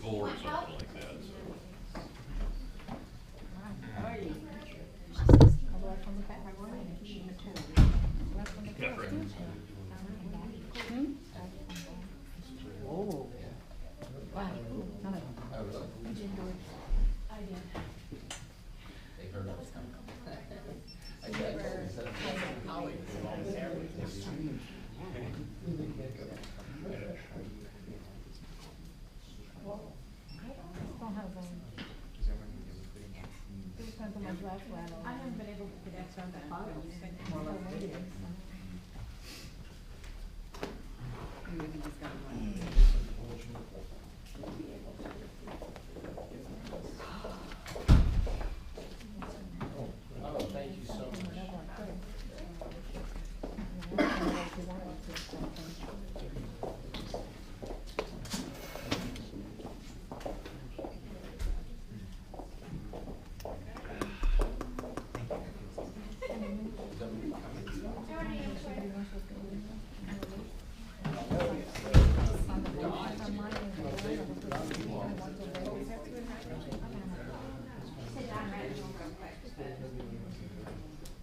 or something like that. So. Yeah, right. Oh. Wow. I did. They heard I was coming. I said, colleagues of all the areas. I haven't been able to get access to that file. Maybe he's got one. Oh, thank you so much.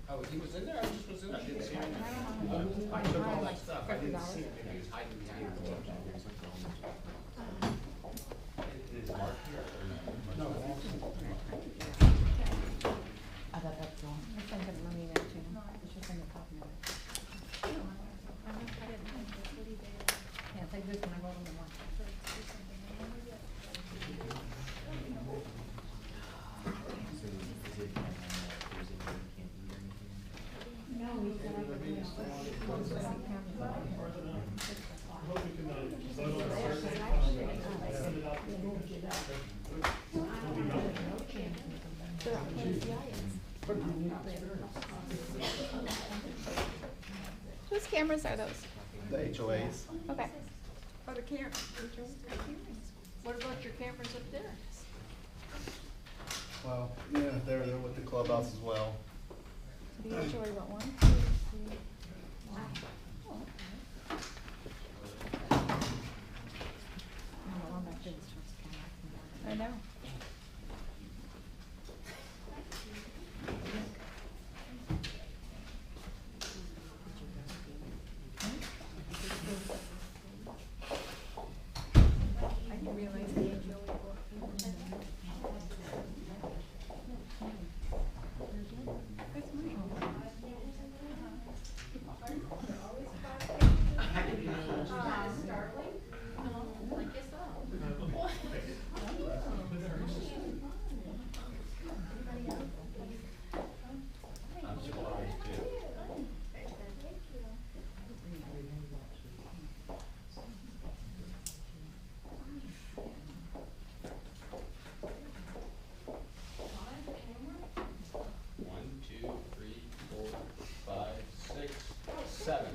Oh, he was in there? I just was in there. I didn't see him. I took all that stuff. I didn't see him. He was hiding behind the door. Is Mark here or no? No. I thought that's wrong. I sent him money there too. It's just in the copy of it. Yeah, take this one. I wrote on the one. Whose cameras are those? The HOAs. Okay. Oh, the camera. What about your cameras up there? Well, yeah, they're with the clubhouse as well. So the HOA what, 1, 2, 3. Wow. Oh. I know. I didn't realize the HOA. That's mine. Startling? No, I guess so. I'm surprised too. One, two, three, 4, 5, 6, 7.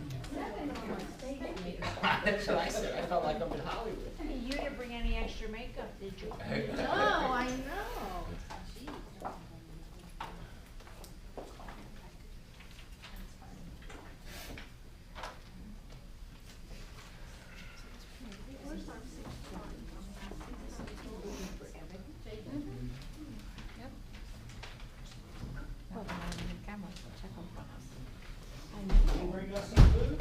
That's what I said. I felt like I'm in Hollywood. You didn't bring any extra makeup, did you? No, I know. Jeez. Yep. Well, the camera. Check them. Bring us some food?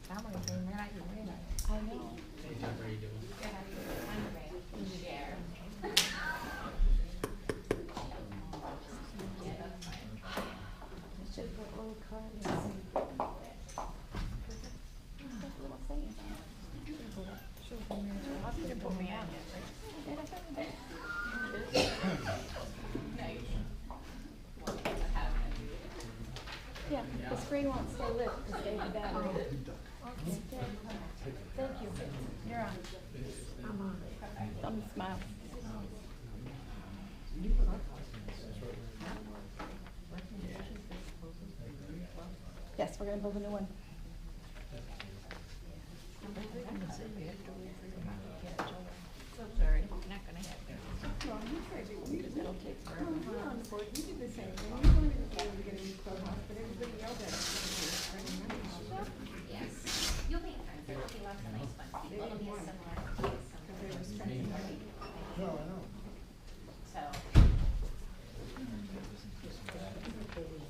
Cameras in there, you realize. I know. Hey, Jeff, how are you doing? It's just a little card. Little thing. Should have been there as well. Didn't put me on yet, right? Did I put me there? Yeah, the screen won't stay lit because they have battery. Okay. Thank you. You're on. I'm on. Don't smile. Yes, we're gonna build a new one. So sorry, not gonna happen. Because that'll take forever. You did the same thing. You wanted to get a new clubhouse, but everybody yelled at us. Yes. You'll be fine. lots of nice fun They people, it'll be a didn't similar, want it, 'cause they were stressing out. No, I know. so.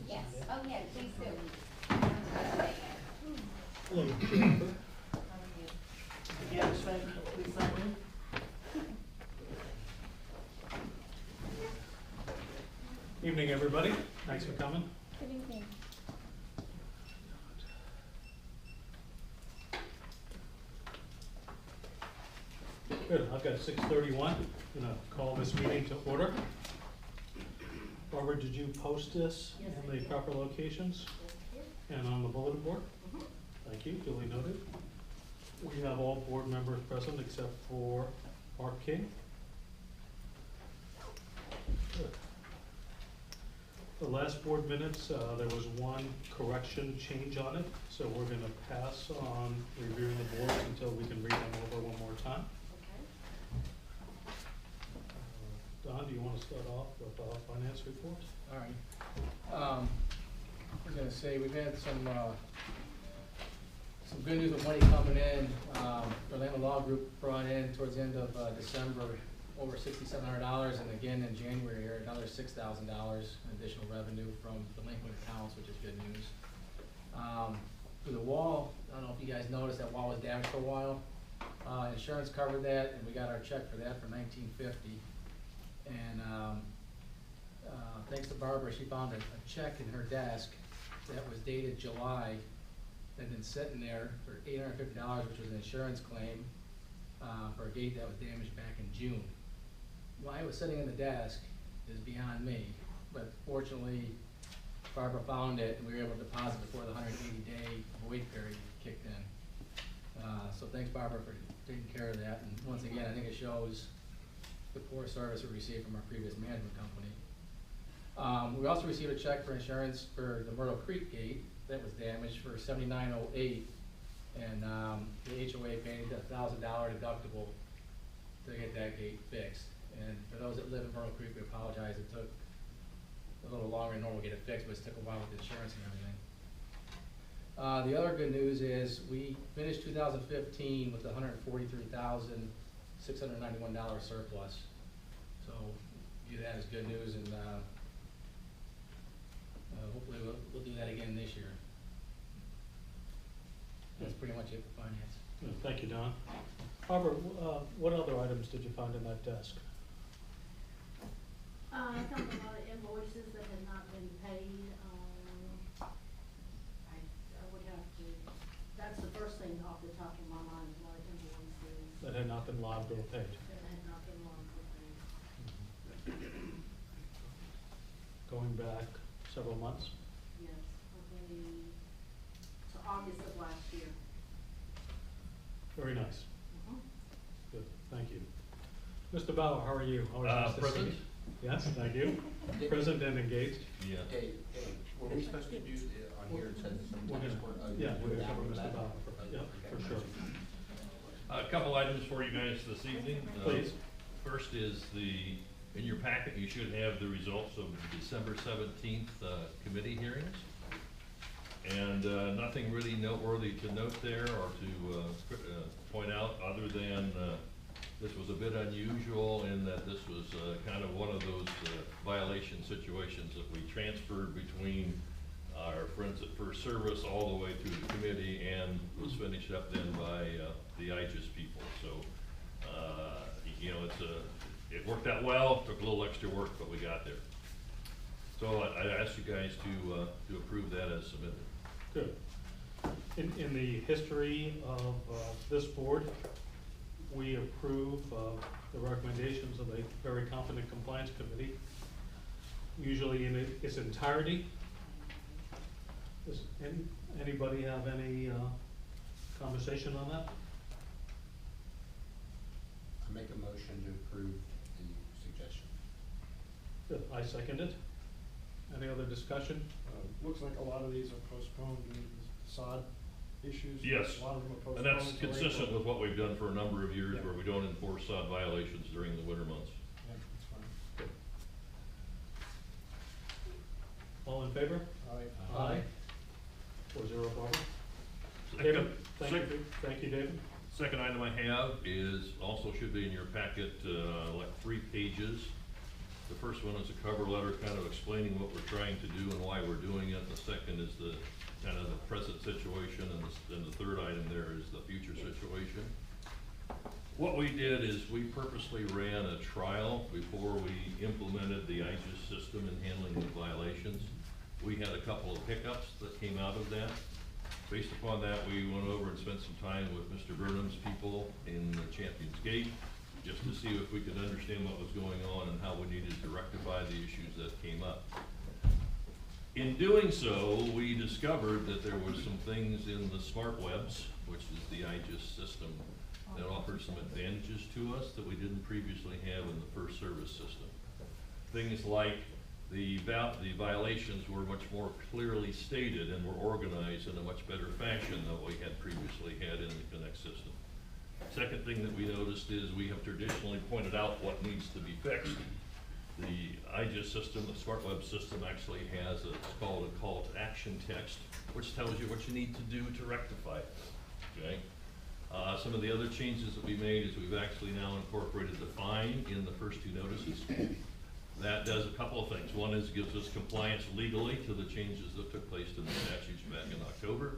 Yes, oh yeah, please do. Hello, Jennifer. How are you? Yes, thank you. Please sign in. Evening, everybody. Thanks for coming. Good evening. Good, I've got 6:31. Gonna call this meeting to order. Barbara, did you post this in the proper locations and on the bulletin board? Thank you, duly noted. We have all board members present except for Mark King. Good. The last board minutes, there was one correction change on it, so we're gonna pass on reviewing the boards until we can read them over one more time. Don, do you wanna start off with our finance report? All right. We're gonna say we've had some good news with money coming in. The Atlanta Law Group brought in towards the end of December over $6,700, and again in January here, another $6,000 additional revenue from delinquent accounts, which is good news. For the wall, I don't know if you guys noticed, that wall was damaged for a while. Insurance covered that, and we got our check for that for $1950. And thanks to Barbara, she found a check in her desk that was dated July, that had been sitting there for $850, which was an insurance claim for a gate that was damaged back in June. Why it was sitting in the desk is beyond me, but fortunately Barbara found it and we were able to deposit before the 180-day void period kicked in. So thanks, Barbara, for taking care of that, and once again, I think it shows the poor service we received from our previous management company. We also received a check for insurance for the Myrtle Creek gate that was damaged for $79.08, and the HOA paid a $1,000 deductible to get that gate fixed. And for those that live in Myrtle Creek, we apologize, it took a little longer than normal to get it fixed, but it took a while with insurance and everything. The other good news is we finished 2015 with $143,691 surplus. So view that as good news, and hopefully we'll do that again this year. That's pretty much it for finance. Thank you, Don. Barbara, what other items did you find in that desk? I found a lot of invoices that had not been paid. I would have to, that's the first thing off the top of my mind, a lot of invoices That had not been logged or paid? that had not been logged or paid. Going back several months? Yes, probably to August of last year. Very nice. Good, thank you. Mr. Bauer, how are you? Always nice to see you. Present. Yes, thank you. Present and engaged. Yeah. Hey, were we supposed to do, on here it says some We're tax gonna- court? Yeah, we're gonna cover Mr. Bauer, yeah, for sure. A couple items for you guys this evening. Please. First is in your packet, you should have the results of the December 17th committee hearings. And nothing really noteworthy to note there or to point out, other than this was a bit unusual in that this was kind of one of those violation situations that we transferred between our friends at First Service all the way through the committee, and was finished up then by the IGES people. So, you know, it worked out well, took a little extra work, but we got there. So I asked you guys to approve that as submitted. Good. In the history of this board, we approve the recommendations of the Very Competent Compliance Committee, usually in its entirety. Does anybody have any conversation on that? I make a motion to approve the suggestion. Good, I second it. Any other discussion? Looks like a lot of these are postponed due to the sod issues. Yes, A lot of them are postponed. and that's till consistent April. with what we've done for a number of years, Yeah. where we don't enforce sod violations during the winter months. Yeah, that's fine. All in favor? All right. Aye. 4-0, Barbara. Second. Thank you, David. Second item I have is, also should be in your packet, like 3 pages. The first one is a cover letter kind of explaining what we're trying to do and why we're doing it. The second is the kind of the present situation, and then the third item there is the future situation. What we did is we purposely ran a trial before we implemented the IGES system in handling the violations. We had a couple of hiccups that came out of that. Based upon that, we went over and spent some time with Mr. Burnham's people in the Champions Gate, just to see if we could understand what was going on and how we needed to rectify the issues that came up. In doing so, we discovered that there were some things in the smart webs, which is the IGES system, that offered some advantages to us that we didn't previously have in the first service system. Things like the violations were much more clearly stated and were organized in a much better fashion than what we had previously had in the Connect system. Second thing that we noticed is we have traditionally pointed out what needs to be fixed. The IGES system, the smart web system, actually has it's called a call to action text, which tells you what you need to do to rectify it, okay? Some of the other changes that we made is we've actually now incorporated the fine in the first 2 notices. That does a couple of things. One is gives us compliance legally to the changes that took place in the statutes back in October.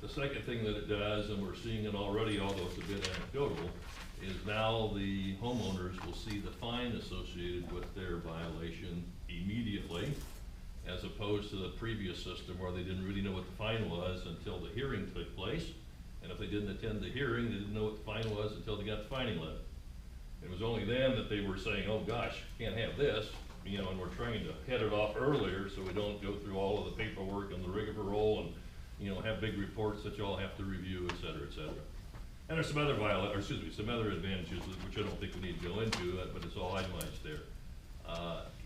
The second thing that it does, and we're seeing it already, although it's a bit anecdotal, is now the homeowners will see the fine associated with their violation immediately, as opposed to the previous system where they didn't really know what the fine was until the hearing took place. And if they didn't attend the hearing, they didn't know what the fine was until they got the fining letter. It was only then that they were saying, oh gosh, can't have this, you know, and we're trying to head it off earlier so we don't go through all of the paperwork and the rigmarole and, you know, have big reports that you all have to review, et cetera, et cetera. And there's some other some other advantages, which I don't think we need to go into, but it's all itemized there.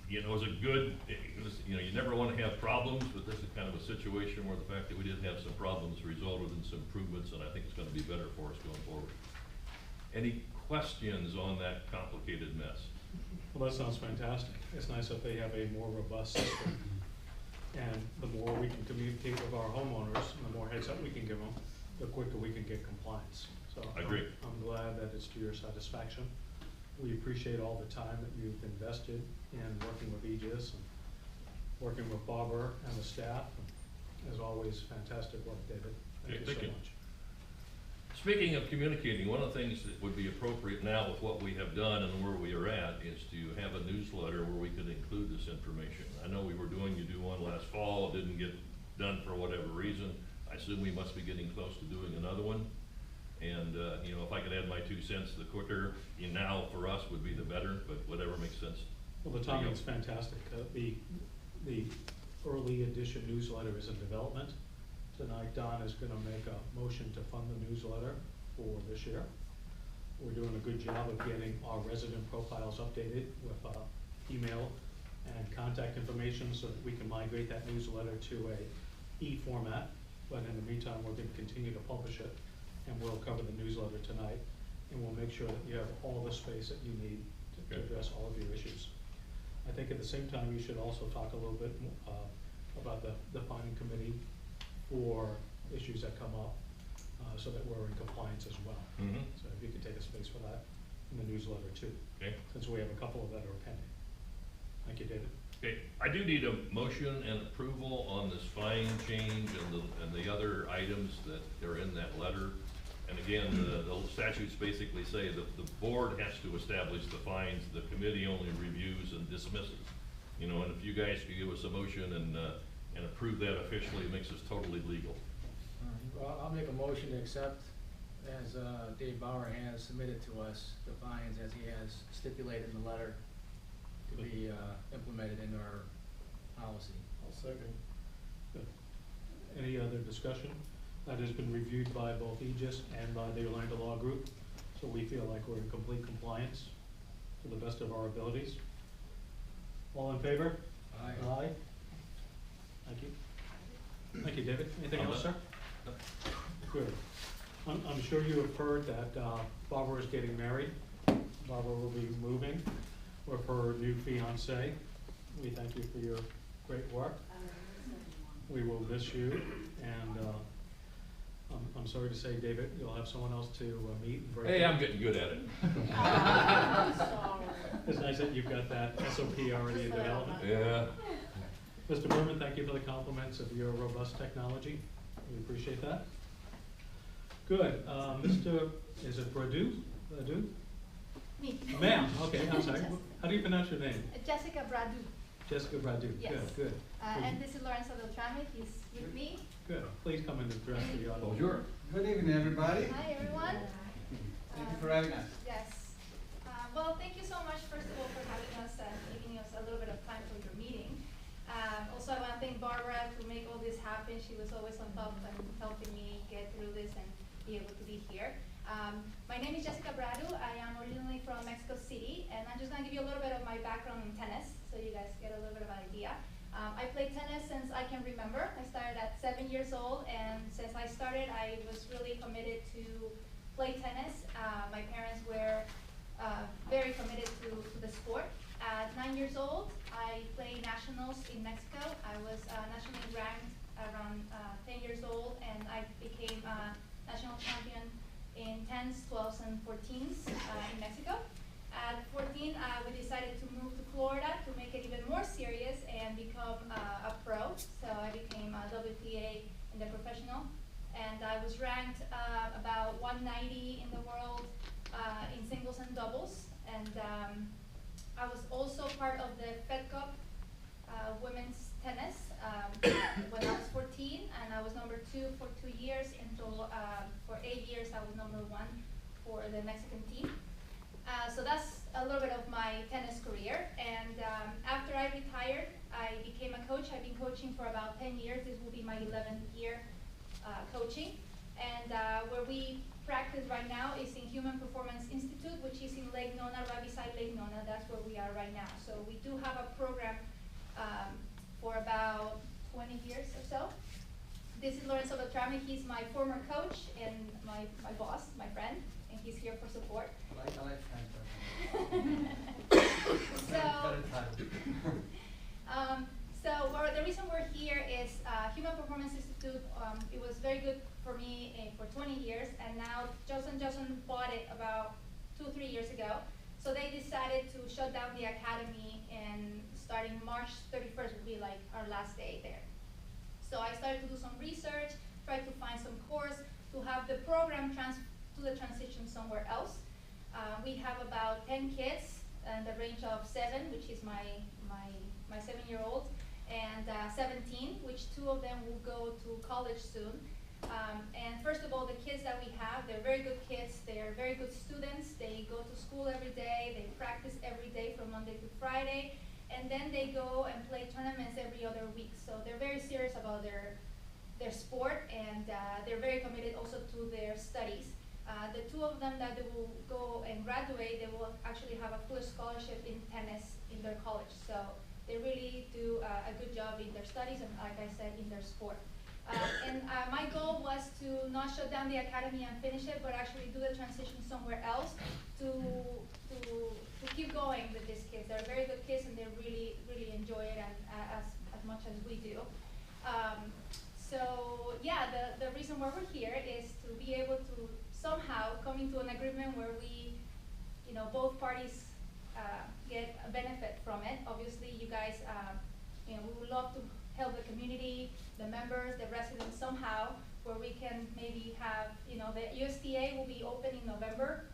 You know, you know, you never want to have problems, but this is kind of a situation where the fact that we did have some problems resulted in some improvements, and I think it's going to be better for us going forward. Any questions on that complicated mess? Well, that sounds fantastic. It's nice that they have a more robust system. And the more we can communicate with our homeowners, and the more heads up we can give them, the quicker we can get compliance. So I agree. I'm glad that it's to your satisfaction. We appreciate all the time that you've invested in working with Aegis and working with Barbara and the staff. As always, fantastic work, David. Thank you so much. Speaking of communicating, one of the things that would be appropriate now with what we have done and where we are at is to have a newsletter where we could include this information. I know we were doing one last fall, it didn't get done for whatever reason. I assume we must be getting close to doing another one. And, you know, if I could add my 2 cents, the quicker now for us would be the better, but whatever makes sense. Well, the timing's fantastic. The early edition newsletter is in development. Tonight, Don is gonna make a motion to fund the newsletter for this year. We're doing a good job of getting our resident profiles updated with email and contact information so that we can migrate that newsletter to a e-format. But in the meantime, we're gonna continue to publish it, and we'll cover the newsletter tonight, and we'll make sure that you have all the space that you need to address all of your issues. I think at the same time, you should also talk a little bit about the finding committee for issues that come up, so that we're in compliance as well. Mm-hmm. So if you could take a space for that in the newsletter too. Okay. Since we have a couple of that are pending. Thank you, David. Okay, I do need a motion and approval on this fine change and the other items that are in that letter. And again, the statutes basically say that the board has to establish the fines, the committee only reviews and dismisses. You know, and if you guys could give us a motion and approve that officially, it makes us totally legal. Well, I'll make a motion to accept, as Dave Bauer has submitted to us, the fines as he has stipulated in the letter to be implemented into our policy. I'll second. Good. Any other discussion? That has been reviewed by both Aegis and by the Orlando Law Group, so we feel like we're in complete compliance to the best of our abilities. All in favor? Aye. Aye. Thank you. Thank you, David. Anything else, sir? Good. I'm sure you have heard that Barbara is getting married. Barbara will be moving with her new fiance. We thank you for your great work. We will miss you, and I'm sorry to say, David, you'll have someone else to meet and break. Hey, I'm getting good at it. I'm sorry. It's nice that you've got that SOP already in development. Yeah. Mr. Berman, thank you for the compliments of your robust technology. We appreciate that. Good. Mr. Is it Bradu? Bradu? Me. Ma'am, okay, I'm sorry. How do you pronounce your name? Jessica Bradu. Jessica Bradu. Yes. Good, good. And this is Lorenzo Beltrame, he's with me. Good. Please come and address the audience. Bonjour. Good evening, everybody. Hi, everyone. Thank you for having us. Yes. Well, thank you so much, first of all, for having us and giving us a little bit of time for your meeting. Also, I want to thank Barbara to make all this happen. She was always on top and helping me get through this and be able to be here. My name is Jessica Bradu. I am originally from Mexico City, and I'm just going to give you a little bit of my background in tennis, so you guys get a little bit of an idea. I played tennis since I can remember. I started at 7 years old, and since I started, I was really committed to play tennis. My parents were very committed to the sport. At 9 years old, I played nationals in Mexico. I was nationally ranked around 10 years old, and I became a national champion in 10s, 12s, and 14s in Mexico. At 14, we decided to move to Florida to make it even more serious and become a pro. So I became a WTA in the professional, and I was ranked about 190 in the world in singles and doubles. And I was also part of the Fed Cup women's tennis when I was 14, and I was number 2 for 2 years until for 8 years I was number 1 for the Mexican team. So that's a little bit of my tennis career. And after I retired, I became a coach. I've been coaching for about 10 years. This will be my 11th year coaching. And where we practice right now is in Human Performance Institute, which is in Lake Nona, right beside Lake Nona. That's where we are right now. So we do have a program for about 20 years or so. This is Lorenzo Beltrame. He's my former coach and my boss, my friend, and he's here for support. I like Frank. The reason we're here is Human Performance Institute. It was very good for me for 20 years, and now Johnson bought it about 2-3 years ago. So they decided to shut down the academy, and starting March 31st will be like our last day there. So I started to do some research, tried to find some course to have the program to the transition somewhere else. We have about 10 kids in the range of 7, which is my 7-year-old, and 17, which 2 of them will go to college soon. And first of all, the kids that we have, they're very good kids. They're very good students. They go to school every day. They practice every day from Monday to Friday. And then they go and play tournaments every other week. So they're very serious about their sport, and they're very committed also to their studies. The 2 of them that they will go and graduate, they will actually have a full scholarship in tennis in their college. So they really do a good job in their studies and, like I said, in their sport. My goal was to not shut down the academy and finish it, but actually do the transition somewhere else to keep going with these kids. They're very good kids, and they really, really enjoy it as much as we do. So yeah, the reason why we're here is to be able to somehow come into an agreement where we, both parties get a benefit from it. Obviously, you guys, we would love to help the community, the members, the residents somehow, where we can maybe have, the USTA will be open in November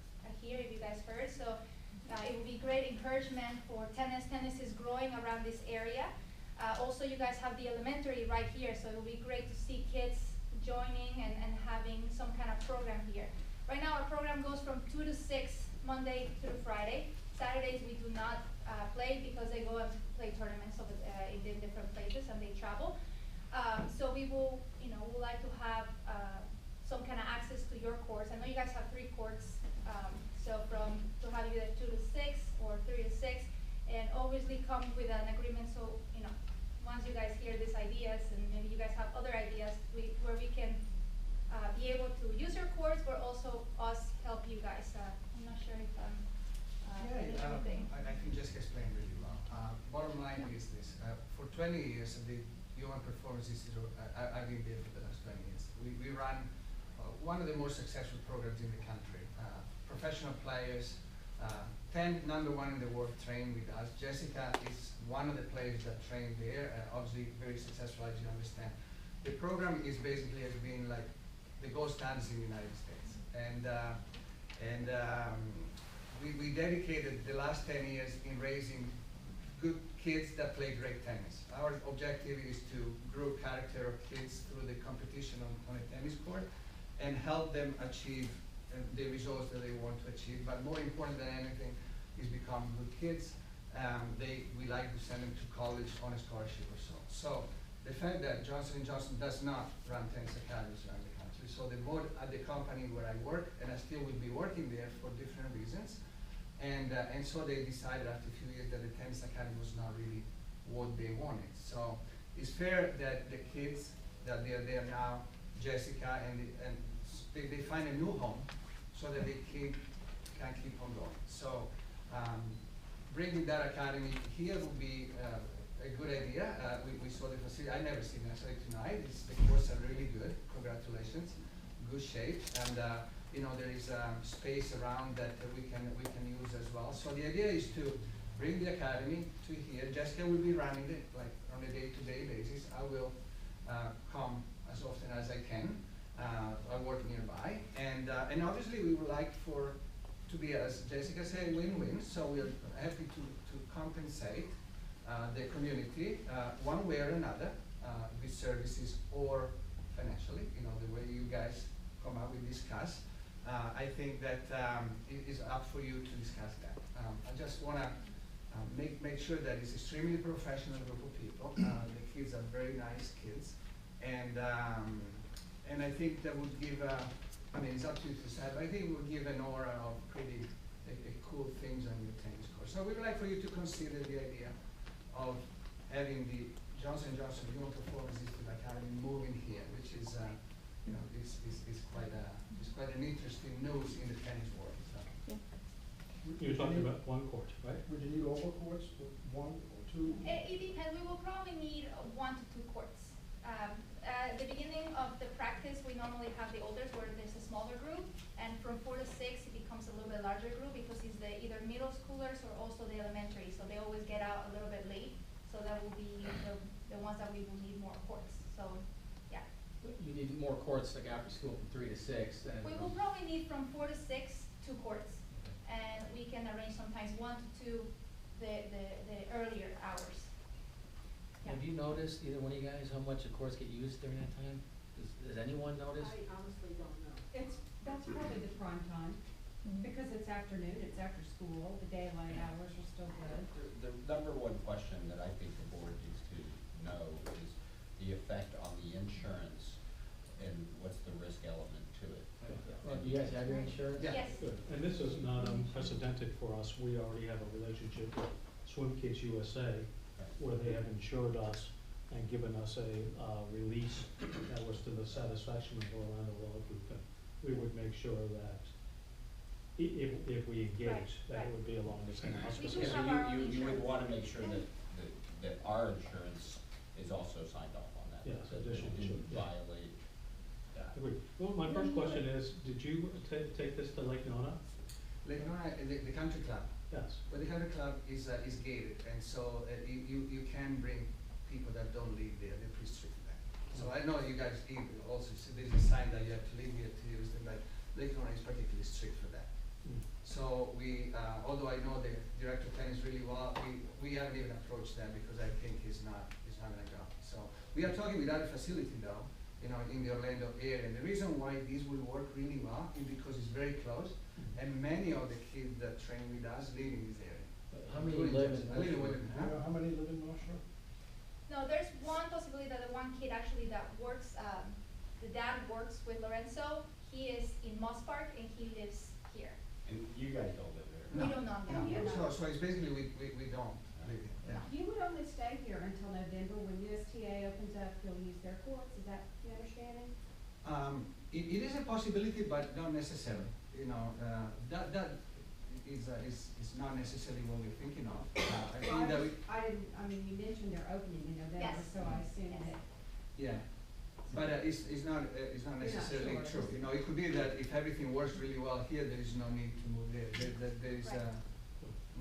here, if you guys heard. So it will be great encouragement for tennis. Tennis is growing around this area. Also, you guys have the elementary right here, so it will be great to see kids joining and having some kind of program here. Right now, our program goes from 2 to 6, Monday through Friday. Saturdays, we do not play because they go and play tournaments in different places and they travel. So we will, would like to have some kind of access to your courts. I know you guys have 3 courts, so to have either 2 to 6 or 3 to 6, and obviously come with an agreement. So once you guys hear these ideas, and maybe you guys have other ideas, where we can be able to use your courts, but also us help you guys. I'm not sure if I'm anything. I think Jessica explained really well. Bottom line is this: for 20 years, the Human Performance Institute, I've been there for the last 20 years. We run one of the most successful programs in the country. Professional players, 10 number one in the world train with us. Jessica is one of the players that trained there, obviously very successful, as you understand. The program is basically has been like the gold standards in the United States. We dedicated the last 10 years in raising good kids that play great tennis. Our objective is to grow character of kids through the competition on a tennis court and help them achieve the results that they want to achieve. But more important than anything is become good kids. We like to send them to college on a scholarship or so. So the fact that Johnson & Johnson does not run tennis academies around the country. So the board at the company where I work, and I still will be working there for different reasons, and so they decided after a few years that the tennis academy was not really what they wanted. So it's fair that the kids that they are there now, Jessica, and they find a new home so that they can keep on going. So bringing that academy here would be a good idea. We saw the facility. I never seen it. I saw it tonight. The courts are really good. Congratulations. Good shape. And you know, there is space around that we can use as well. So the idea is to bring the academy to here. Jessica will be running it like on a day-to-day basis. I will come as often as I can. I work nearby, and obviously we would like to be, as Jessica said, win-win. So we're happy to compensate the community one way or another with services or financially. You know, the way you guys come up, we discuss. I think that it is up for you to discuss that. I just want to make sure that it's extremely professional group of people. The kids are very nice kids, and I think that would give, I mean, it's up to you to decide, but I think it would give an aura of pretty cool things on your tennis court. So we would like for you to consider the idea of having the Johnson & Johnson Human Performance Institute Academy moving here, which is, you know, is quite an interesting news in the tennis world. So. You're talking about one court, right? Would you need all the courts, one or two? It depends. We will probably need 1 to 2 courts. At the beginning of the practice, we normally have the olders where there's a smaller group, and from 4 to 6, it becomes a little bit larger group because it's either middle schoolers or also the elementary, so they always get out a little bit late. So that will be the ones that we will need more courts. So, yeah. You need more courts like after school from 3 to 6. And We will probably need from 4 to 6 2 courts, and we can arrange sometimes 1 to 2 the earlier hours. Yeah. Have you noticed, either one of you guys, how much the courts get used during that time? Does anyone notice? I honestly don't know. That's probably the prime time, because it's afternoon, it's after school, the daylight hours are still good. The number one question that I think the board needs to know is the effect on the insurance and what's the risk element to it. Do you guys have your insurance? Yeah. Yes. Good. And this is not unprecedented for us. We already have a relationship with Swim Kids USA, where they have insured us and given us a release that was to the satisfaction of Orlando Law Group. And we would make sure that if we engage, that it would be along the same We auspices. do Yeah, have so our own you would insurance. want to make sure that our insurance is also signed off on that. Yes, that additional it didn't insurance, yeah. violate. Agreed. Well, my first question is, did you take this to Lake Nona? Like the country club. Yes. Well, the country club is gated, and so you can bring people that don't live there. They're pretty strict with that. So I know you guys also see there's a sign that you have to live here to use them, but Lake Nona is particularly strict for that. Mm. So we, although I know the director of tennis really well, we haven't even approached that because I think he's not gonna go. So we are talking with other facility though, you know, in the Orlando area. And the reason why this will work really well is because it's very close, and many of the kids that train with us live in this area. How many Including live in Jessica. I live in Wilshire? Wilmington, You huh? know how many live in North Shore? No, there's one possibility that the one kid actually that works, the dad works with Lorenzo. He is in Moss Park and he lives here. And you guys don't live there. We don't know. No, Yeah. so it's basically we don't live here. Yeah. You would only stay here until November, when USTA opens up, you'll use their courts, is that the understanding? It is a possibility, but not necessarily. You know, that is not necessarily what we're thinking of. I think that we, I mean, you mentioned they're opening in November, Yes. so I assume Yes. that, yeah. But it's not necessarily sure. true. You know, it could be that if everything works really well here, there is no need to move there. There is, Right.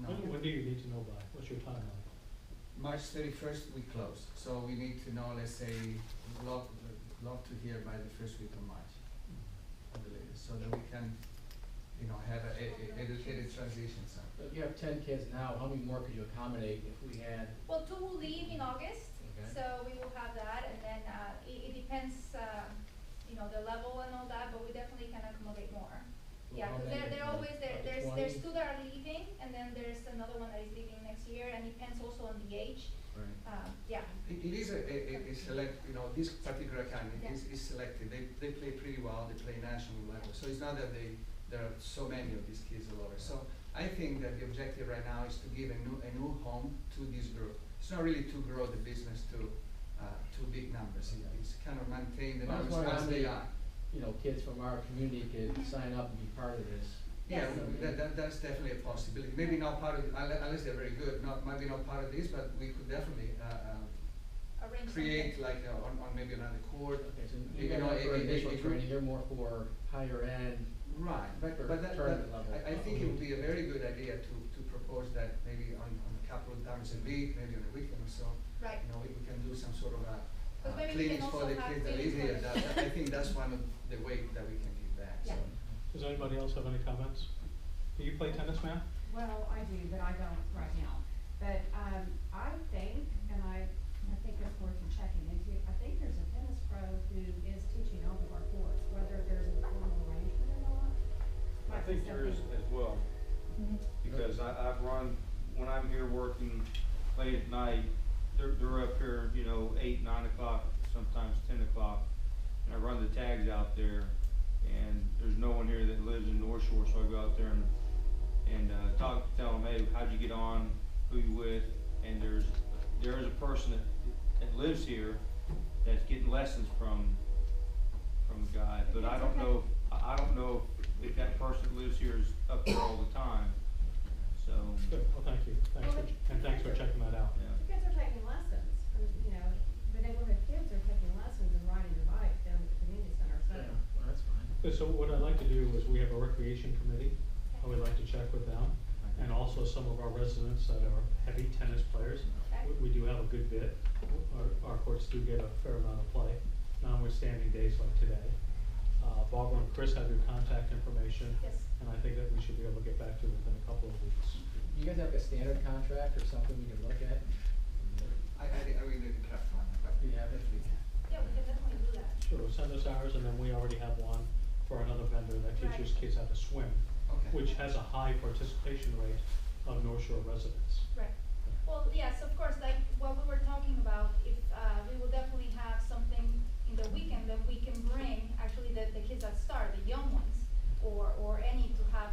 no. When do you need to know by? What's your timeline? March 31st, we close. So we need to know, let's say, love to hear by the first week of March, at the latest, so that we can, you know, have a educated transition. So. So if you have 10 kids now, how many more could you accommodate if we had? Well, 2 will leave in August, Okay. so we will have that, and then, it depends, you know, the level and all that, but we definitely can accommodate more. Well, Yeah, how cause many, they're always, up to there's 20? 2 that are leaving, and then there's another one that is leaving next year, and depends also on the age. Right. Yeah, It is a select, you know, this particular academy Yeah. is selective. They play pretty well, they play national level. So it's not that there are so many of these kids all over. So I think that the objective right now is to give a new home to this group. It's not really to grow the business to big numbers. It's kind of maintain the I was numbers wondering as how they many, are. you know, kids from our community could sign up and be part of this. Yeah, Yes. that's definitely a possibility. Maybe not part of, unless they're very good, maybe not part of this, but we could definitely, arrange create something. like, on maybe another court. Okay, so You you're know, not for it- initial it- training, you're more for higher end. Right, For but tournament level. I think it would be a very good idea to propose that maybe on a couple of times a week, maybe on a weekend or so. Right. You know, we can do some sort of But maybe we can clinics for also the have kids that live clinics for here. the- I think that's one of the ways that we can give back, so. Yeah. Does anybody else have any comments? Do you play tennis, ma'am? Well, I do, but I don't right now. But, I think, and I think it's worth checking into, I think there's a tennis pro who is teaching all of our courts, whether there's a formal arrangement or not. I might be think there is something- as well, because I've run, when I'm here working late at night, they're up here, you know, 8, 9 o'clock, sometimes 10 o'clock. And I run the tags out there, and there's no one here that lives in North Shore, so I go out there and tell them, hey, how'd you get on, who you with? And there is a person that lives here that's getting lessons from a guy, but I don't know if that person that lives here is up there all the time, so, Good, well, thank you. Thanks for checking that out. yeah. The kids are taking lessons, you know, the neighborhood kids are taking lessons and riding their bike down at the community center, so. Yeah, well, that's fine. Okay, so what I'd like to do is we have a recreation committee. I would like to check with them, and also some of our residents that are heavy tennis players. Okay. We do have a good bit. Our courts do get a fair amount of play, notwithstanding days like today. Barbara and Chris have your contact information. Yes. And I think that we should be able to get back to it within a couple of weeks. Do you guys have a standard contract or something we can look at? I really need to craft one, but. Do you have it? Yeah, we can definitely do that. Sure, send us ours, and then we already have one for another vendor that teaches Right. kids how to swim, Okay. which has a high participation rate of North Shore residents. Right. Well, yes, of course, like what we were talking about, if, we will definitely have something in the weekend, then we can bring actually the kids that start, the young ones, or any to have,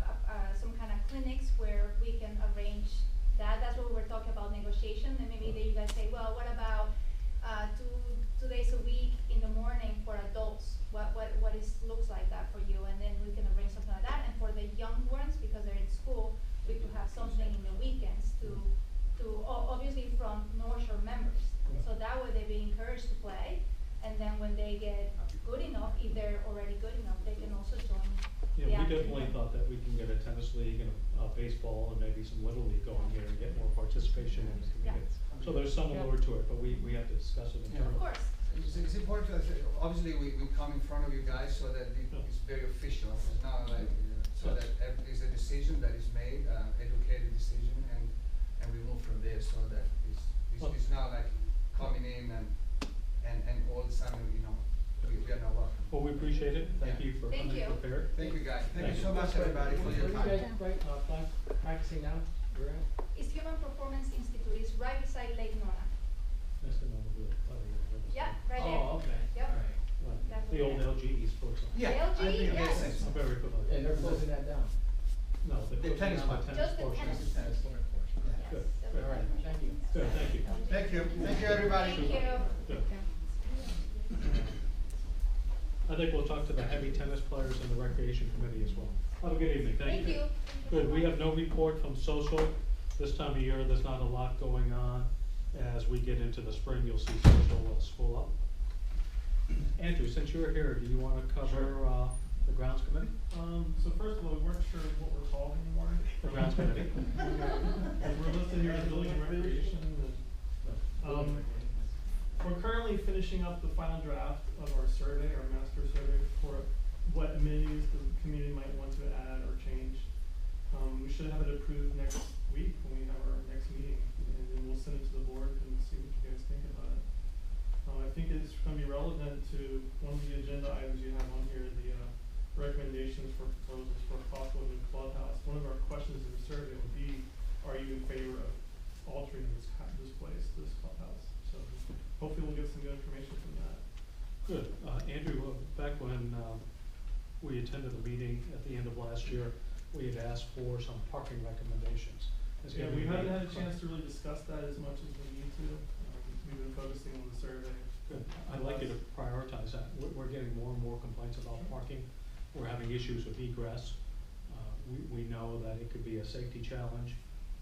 some kind of clinics where we can arrange that. That's what we were talking about negotiation, and maybe you guys say, well, what about, two days a week in the morning for adults? What looks like that for you? And then we can arrange something like that, and for the young ones, because they're in school, we could have something in the weekends obviously from North Shore members. Yeah. So that way they be encouraged to play, and then when they get good enough, if they're already good enough, they can also join the Yeah, we active definitely one. thought that we can get a tennis league and a baseball and maybe some little league going here and get more participation in the community. So there's some allure to it, but we have to discuss it Yeah. internally. Of course, It's important to, obviously, we come in front of you guys so that it's very official. It's not like, so that it's a decision that is made, educated decision, and we move from there, so that it's not like coming in and all of a sudden, you know, we are not welcome. Well, we appreciate it. Thank Yeah. you for Thank coming you. prepared. Thank you, guys. Thank Thank you so you. much, everybody, for your Where you time. guys practicing now? Where at? it's Human Performance Institute, it's right beside Lake Nona. Nice to know the real, Yeah, right there. Oh, okay. Yep. All right. That's The old okay. LGE sports. Center. Yeah, I LG, think it makes yes. sense. I'm very familiar. And they're closing that down? No, The closing tennis down one. Just the portion. tennis. Tennis court portion. Yeah. Good, Yes. good. All right, thank you. Good, thank you. Thank you. Thank you, everybody. Thank you. Good. I think we'll talk to the heavy tennis players and the recreation committee as well. Have a good evening, thank you. Good, we have no report from social. This time of year, there's not a lot going on. As we get into the spring, you'll see social spool up. Andrew, since you're here, do you wanna cover, the grounds committee? So first of all, we weren't sure what we're called anymore. The grounds committee? We're listed here as building and recreation, and, we're currently finishing up the final draft of our survey, our master survey, for what amenities the community might want to add or change. We should have it approved next week when we have our next meeting, and then we'll send it to the board and see what you guys think about it. I think it's gonna be relevant to one of the agenda items you have on here, the, recommendations for proposals for a possible new clubhouse. One of our questions in the survey would be, are you in favor of altering this place, this clubhouse? So hopefully we'll get some good information from that. Good. Andrew, back when, we attended a meeting at the end of last year, we had asked for some parking recommendations. Yeah, we haven't had a chance to really discuss that as much as we need to. We've been focusing on the survey. Good. I'd like you to prioritize that. We're getting more and more complaints about parking. We're having issues with egress. We know that it could be a safety challenge,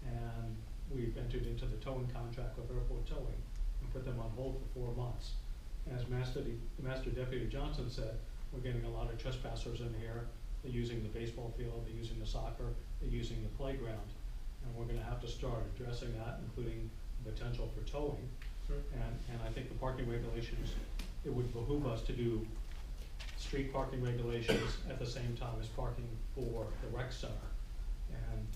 and we've entered into the towing contract with Airport Towing and put them on hold for 4 months. As Master Deputy Johnson said, we're getting a lot of trespassers in here. They're using the baseball field, they're using the soccer, they're using the playground. And we're gonna have to start addressing that, including potential for towing. Sure. And I think the parking regulations, it would behoove us to do street parking regulations at the same time as parking for the rec center. And,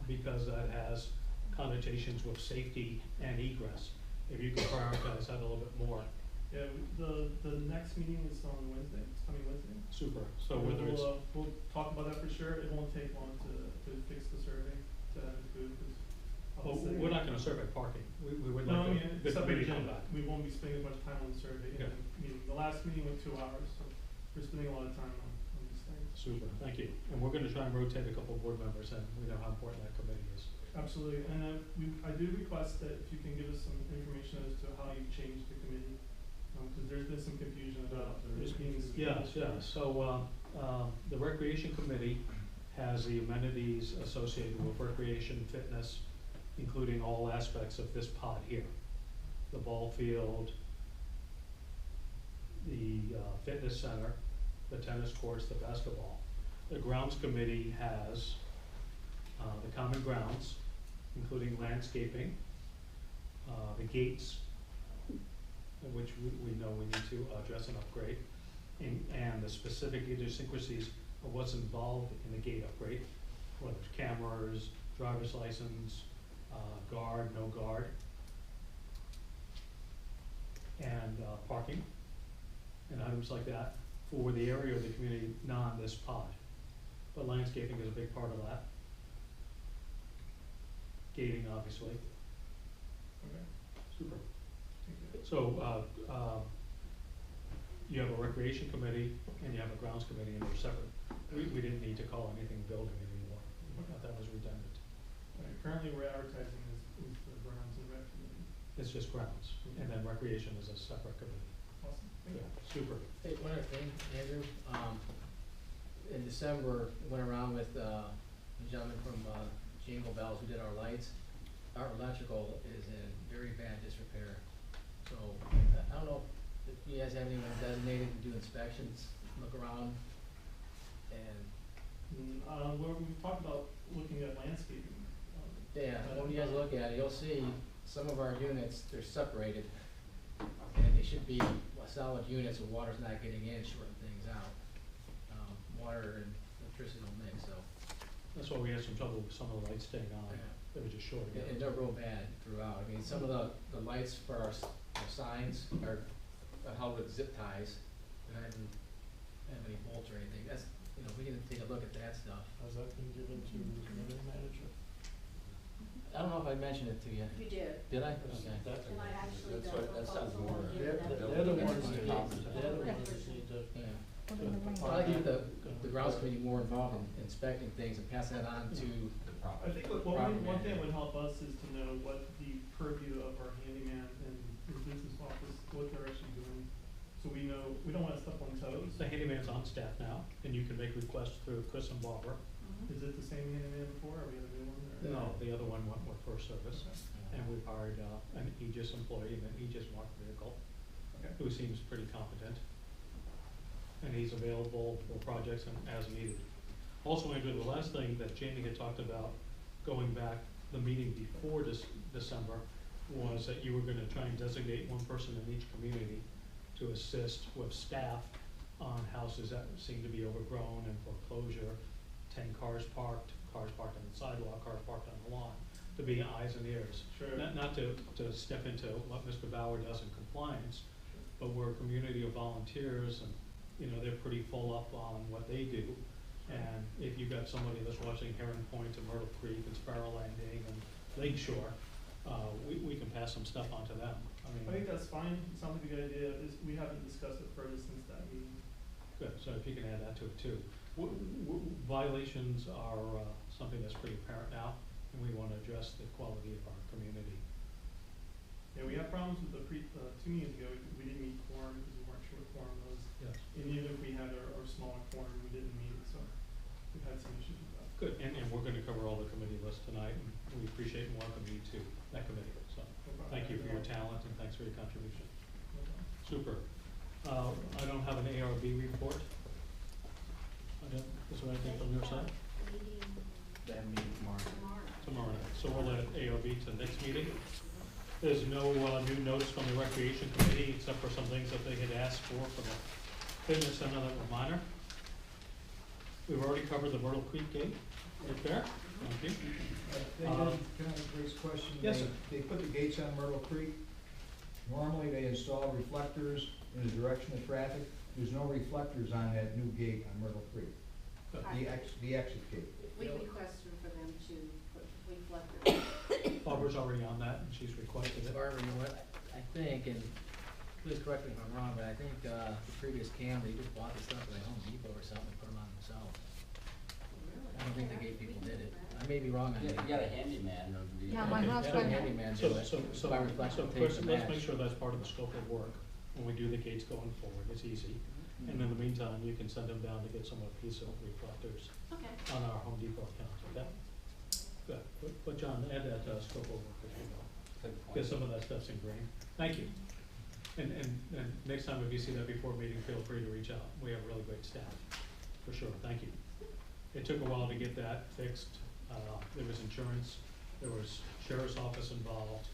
because that has connotations with safety and egress. If you could prioritize that a little bit more. Yeah, the next meeting is on Wednesday, it's coming Wednesday. Super. So whether it's, We'll talk about that for sure. It won't take long to fix the survey, to have it approved, 'cause oh, we're not gonna survey parking. We would No, I like mean, the separate committee to come agenda. back. We won't be spending as much time on the survey in Yeah. the meeting. The last meeting went 2 hours, so we're spending a lot of time on these things. Super, thank you. And we're gonna try and rotate a couple of board members, and we know how important that committee is. Absolutely, and I do request that if you can give us some information as to how you changed the committee, cause there's been some confusion about it being. Yes, yeah, so, the recreation committee has the amenities associated with recreation, fitness, including all aspects of this pod here. The ball field, the, fitness center, the tennis courts, the basketball. The grounds committee has, the common grounds, including landscaping, the gates, which we know we need to address and upgrade, and the specific idiosyncrasies of what's involved in the gate upgrade, whether it's cameras, driver's license, guard, no guard, and parking, and items like that for the area of the community, non this pod. But landscaping is a big part of that. Gating, obviously. Okay, Super. thank you. So, you have a recreation committee and you have a grounds committee, and they're separate. We didn't need to call anything building anymore. We thought that was redundant. Alright, currently we're advertising as the grounds and rec committee. It's just grounds, and then recreation is a separate committee. Awesome, thank Yeah, you. super. Hey, one other thing, Andrew, in December, went around with, a gentleman from, Jingle Bells who did our lights. Our electrical is in very bad disrepair, so, I don't know if you guys have anyone designated to do inspections, look around, and, We've talked about looking at landscaping. yeah, when you guys look at it, you'll see some of our units, they're separated, and they should be solid units, so water's not getting in, shorting things out. Water and electricity don't mix, so. That's why we had some trouble with some of the lights staying on. Yeah. They were just short. And they're real bad throughout. I mean, some of the lights for our signs are held with zip ties. They don't even have any bolts or anything. That's, you know, we can take a look at that stuff. Has that been given to the committee manager? I don't know if I mentioned it to you. You did, Did I? Okay. and I actually That's done what- that sounds proposal more- and They're, given them. they're the ones Yes. that need to. Yeah. Well, I give the grounds committee more involved in inspecting things and passing that on to, The I property. think one thing that would help us is to know what the purview of our handyman and his business office, what they're actually doing. So we know, we don't wanna step on toes. The handyman's on staff now, and you can make requests through Chris and Barbara. Mhm. Is it the same handyman before, or we have a new one, or? No, the other one went with First Service, Okay. and we've hired, an Aegis employee and an Aegis marked vehicle. Okay. who seems pretty competent. And he's available for projects and as needed. Also, Andrew, the last thing that Jamie had talked about, going back the meeting before December, was that you were gonna try and designate one person in each community to assist with staff on houses that seem to be overgrown and foreclosure, 10 cars parked on the sidewalk, cars parked on the lawn, to be eyes and ears. Sure. Not to step into what Mr. Bauer does in compliance, but we're a community of volunteers and, you know, they're pretty full up on what they do. And if you've got somebody that's watching Heron Point and Myrtle Creek and Sparrow Landing and Lake Shore, we can pass some stuff on to them. I think that's fine. It sounds like a good idea. We haven't discussed it further since that meeting. Good, so if you can add that to it too. Violations are something that's pretty apparent now, and we want to address the quality of our community. Yeah, we had problems with the 2 meetings ago. We didn't meet quorum because we weren't sure what quorum was. Yes. And even if we had our smaller quorum, we didn't meet, so we've had some issues with that. Good, and we're going to cover all the committee lists tonight, and we appreciate and welcome you to that committee. So thank you for your talent and thanks for your contribution. No problem. Super. I don't have an ARB report. Is there anything from your side? That meeting tomorrow. Tomorrow night. So we'll add ARB to the next meeting. There's no new notice from the Recreation Committee, except for some things that they had asked for the fitness center that were minor. We've already covered the Myrtle Creek gate right there. Thank you. They did, can I raise a question? Yes, sir. They put the gates on Myrtle Creek. Normally, they install reflectors in the direction of traffic. There's no reflectors on that new gate on Myrtle Creek, the exit gate. We requested for them to put reflectors. Barbara's already on that, and she's requested it. Barbara, you know what, I think, and please correct me if I'm wrong, but I think, the previous camera, they just bought the stuff at like Home Depot or something and put them on themselves. I don't think the gate people did it. I may be wrong on You that. got a handyman or the. Yeah, my Okay. husband- Let a handyman do it. By reflector tape Chris, to let's make match. sure that's part of the scope of work. When we do the gates going forward, it's easy. And in the meantime, you can send them down to get some of the piece of reflectors Okay. on our Home Depot account, okay? Good, but John, add that scope of work as you go. Good point. Because some of that stuff's ingrained. Thank you. And next time if you see that before a meeting, feel free to reach out. We have really great staff, for sure. Thank you. It took a while to get that fixed. There was insurance, there was sheriff's office involved.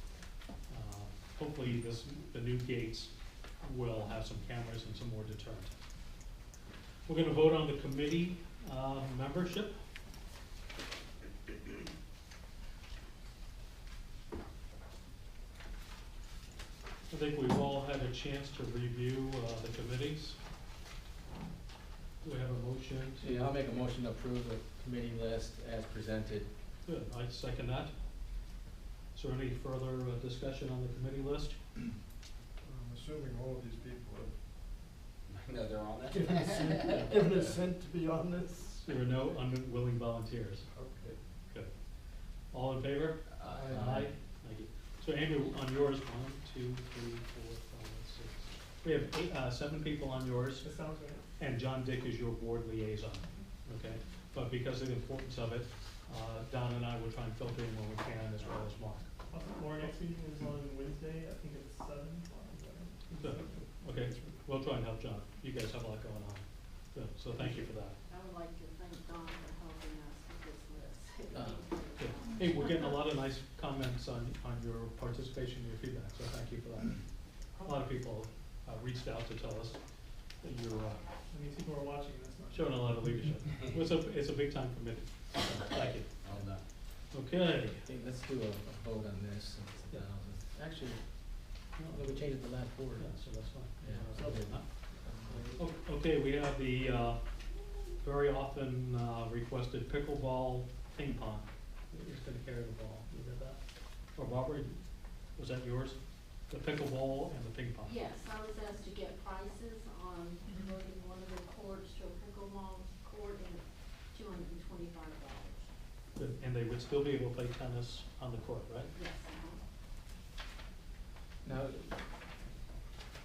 Hopefully the new gates will have some cameras and some more deterrent. We're gonna vote on the committee membership. I think we've all had a chance to review the committees. Do we have a motion to? Yeah, I'll make a motion to approve the committee list as presented. Good, I second that. Is there any further discussion on the committee list? I'm assuming all of these people No, they're on have it. given assent to be on this. There are no unwilling volunteers. Okay. Good. All in favor? Aye. Thank you. So Andrew, on yours, 1, 2, 3, 4, 5, 6. We have 7 people on yours, That sounds right. and John Dick is your board liaison, okay? But because of the importance of it, Don and I will try and filter in when we can, as well as Mark. Our next meeting is on Wednesday. I think it's 7 o'clock. Good. Okay, we'll try and help John. You guys have a lot going on. Good, so thank you for that. I would like to thank Don for helping us with this list. Good. Hey, we're getting a lot of nice comments on your participation and your feedback, so thank you for that. A lot of people reached out to tell us that you're I mean, people are watching this. Not showing a lot of leadership. It's a big time committee. So, thank you. Well done. Okay. Okay, let's do a vote on this. Actually, no, we changed it to last board. Yeah, so that's fine. Yeah. Okay, we have the very often requested pickleball ping pong. Who's gonna carry the ball? You got that? Or Barbara, was that yours? The pickleball and the ping pong? Yes, I was asked to get prices on converting one of the courts to a pickleball court and $225. Good. And they would still be able to play tennis on the court, right? Yes. Now,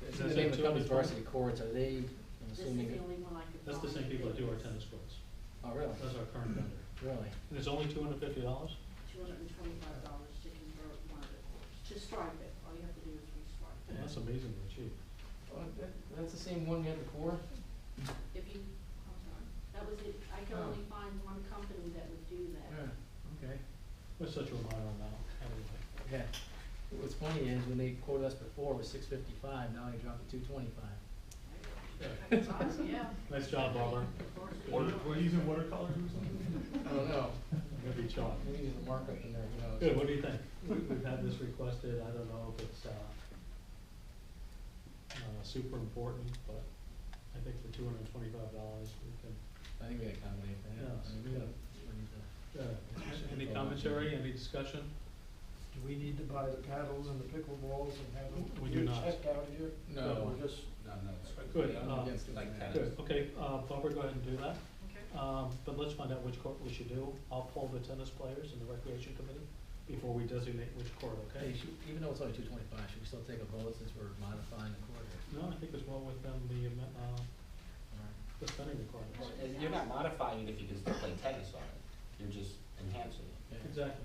Is the that name of the two company's on this Varsity Courts, are they, I'm This is assuming? the only one I could find. That's the same people that do our tennis courts. Oh, really? That's our current vendor. Really? And it's only $250? $225 to convert one of the courts, to stripe it. All you have to do is restripe it. That's amazingly cheap. That's the same one we had before? If you, I'm sorry, that was it, I can only find one company that would do that. Okay. What's such a minor amount, anyway? Yeah. What's funny is when they quoted us before it was $655, now they dropped it to $225. That's awesome, yeah. Nice job, Barbara. We're using watercolors or something? I don't know. Maybe chalk. Maybe there's a markup in there, who knows? Good, what do you think? We've had this requested, I don't know if it's, super important, but I think for $225, we can. I think we can accommodate that. Yes, I mean, we yeah. don't- we need to- Any commentary, any discussion? Do we need to buy the paddles and the pickleballs and have them We do not. checked out here? No. We're just, No, it's Good, I'm against doing like that. tennis. Good, okay, Barbara, go ahead and do that. Okay. But let's find out which court we should do. I'll poll the tennis players and the recreation committee before we designate which court, Hey, okay? even though it's only $225, should we still take a vote since we're modifying the court? No, I think it's more within the spending requirements. Well, and you're not modifying it if you can still play tennis on it, you're just enhancing it. Yeah. Exactly.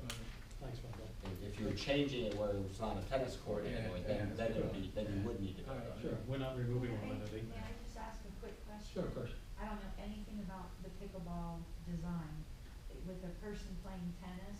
Thanks, Wendell. If you're changing it where it's not a tennis court Yeah, anyway, yeah. then it would be, then you would need to. All right, Sure, we're not removing one entity. May I just ask a quick question? Sure, of course. I don't know anything about the pickleball design. With a person playing tennis,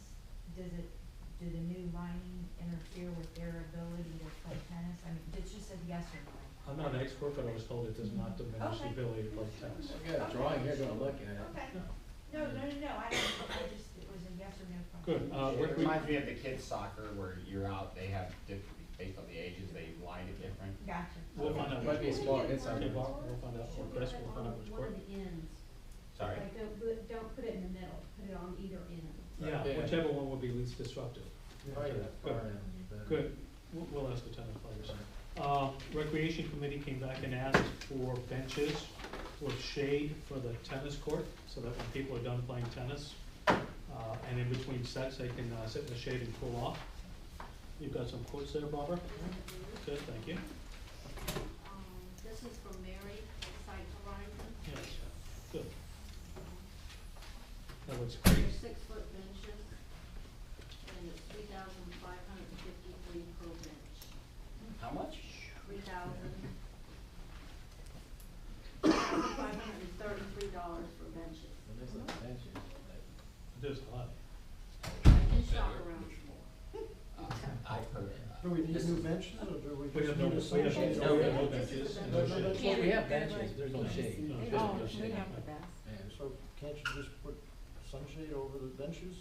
do the new lining interfere with their ability to play tennis? I mean, it's just a yes or no. I'm not an expert, but I was told it does not diminish the Okay. ability to play tennis. We got a drawing here, gonna look at it. Okay. Yeah. No, I don't, I just, it was a yes or no question. Good, It reminds me of the kids soccer where you're out, they have different, based on the ages, they line it different. Gotcha. We'll find out. Might be a small inside. Okay, Bob, we'll find out, or Chris, we'll find out which One court. of the ends. Sorry. Like, don't put it in the middle, put it on either end. Yeah, Yeah. whichever one would be least disruptive. Probably that Good. far in, but- Good, we'll ask the tennis players. Recreation committee came back and asked for benches with shade for the tennis court, so that when people are done playing tennis, and in between sets, they can, sit in the shade and cool off. You've got some quotes there, Barbara? Good, thank you. This is from Mary, Site Horizon. Yes, good. That looks They're great. 6-foot benches, and it's $3,553 per bench. How much? $3,533 for benches. Well, there's the benches. It is high. I can shop around some more. I've heard. do we need this new is- benches or do we We just have need no, a we have sunshade? no, No, we have no this is benches the and no bench. shade. Well, we have benches, there's no shade. No, There's there's no no shade. shade. Yeah. So can't you just put sunshade over the benches?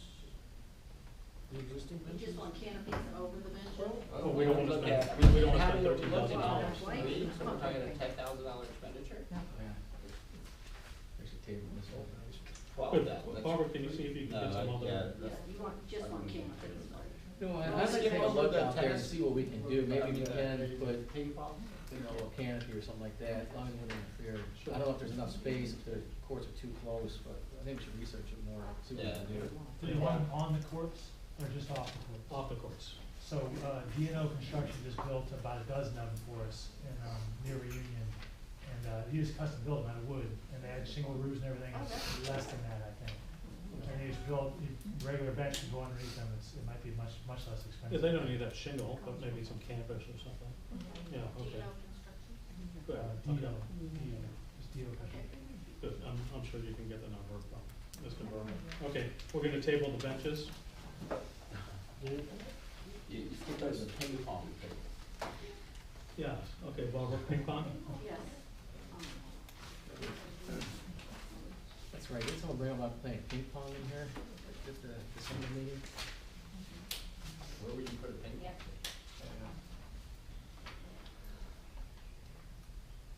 The existing You benches? just want canopies over the benches? Oh, we don't wanna Look spend- at- I mean, we don't wanna how spend do you $13,000. look at Oh, it? that's right. We- so we're talking a $10,000 expenditure? Yeah. We should table this whole thing. Twelve Good, then. Barbara, can you see if you can get some other? Yeah, Yeah, you want, just want canopies. No, Well, I'd like to skip take a over look the out there and tennis. see what we can do, maybe we can put, Ping pong? you know, a canopy or something like that, as long as we're interfere. Sure. I don't know if there's enough space, if the courts are too close, but I think we should research it more, see what we can do. Do you want them on the courts or just off the courts? Off the courts. So, D&O Construction just built about a dozen of them for us in, near Reunion. And, he just custom built them out of wood, and they had shingle roofs and everything, it's less than that, I think. And they just built, regular bench to go underneath them, it might be much less Yeah, expensive. they don't need that shingle, but maybe some campus or something. Yeah, okay. D&O Construction. Good, D&O, okay. just D&O Construction. Good, I'm sure you can get the number from Mr. Berman. Okay, we're gonna table the benches. You skipped over the ping pong table. Yeah, okay, Barbara, ping pong? Yes. That's right, didn't someone bring about playing ping pong in here at the December meeting? Where would you put a ping pong table?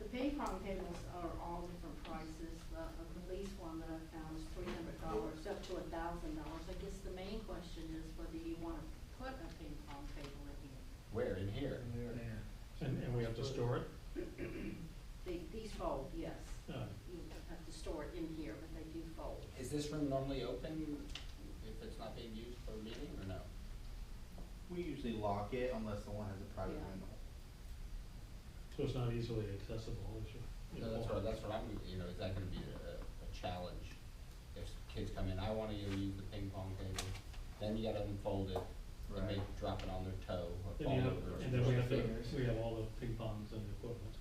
The ping pong tables are all different prices. The least one that I found is $300, up to $1,000. I guess the main question is whether you want to put a ping pong table in here. Where, in here? Yeah. And we have to store it? These fold, yes. You have to store it in here, but they do fold. Is this room normally open if it's not being used for a meeting, or no? We usually lock it unless someone has a private Yeah. window. So it's not easily accessible, is it? No, that's what I'm, is that gonna be a challenge? If kids come in, I wanna use the ping pong table, then you gotta unfold it, and Right. maybe drop it on their toe or Then fall you have, over. and then we have Fingers. we have all the ping pongs and equipment.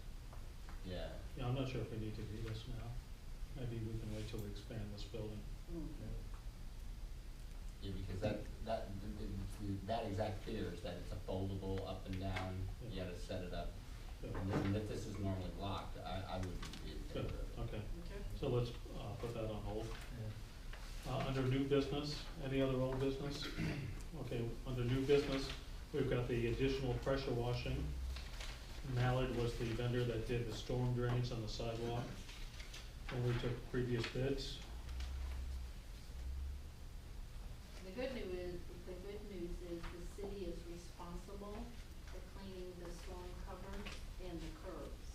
Yeah. Yeah, I'm not sure if we need to do this now. Maybe we can wait till we expand this building. Yeah, because that exact fear is that it's a foldable up and down, you gotta set it up. Good. And if this is normally locked, I wouldn't be in Good, favor of it. okay. So let's, put that on hold. Under new business, any other old business? Okay, under new business, we've got the additional pressure washing. Mallard was the vendor that did the storm drains on the sidewalk. And we took previous bids. The good news is the city is responsible for cleaning the storm covers and the curbs.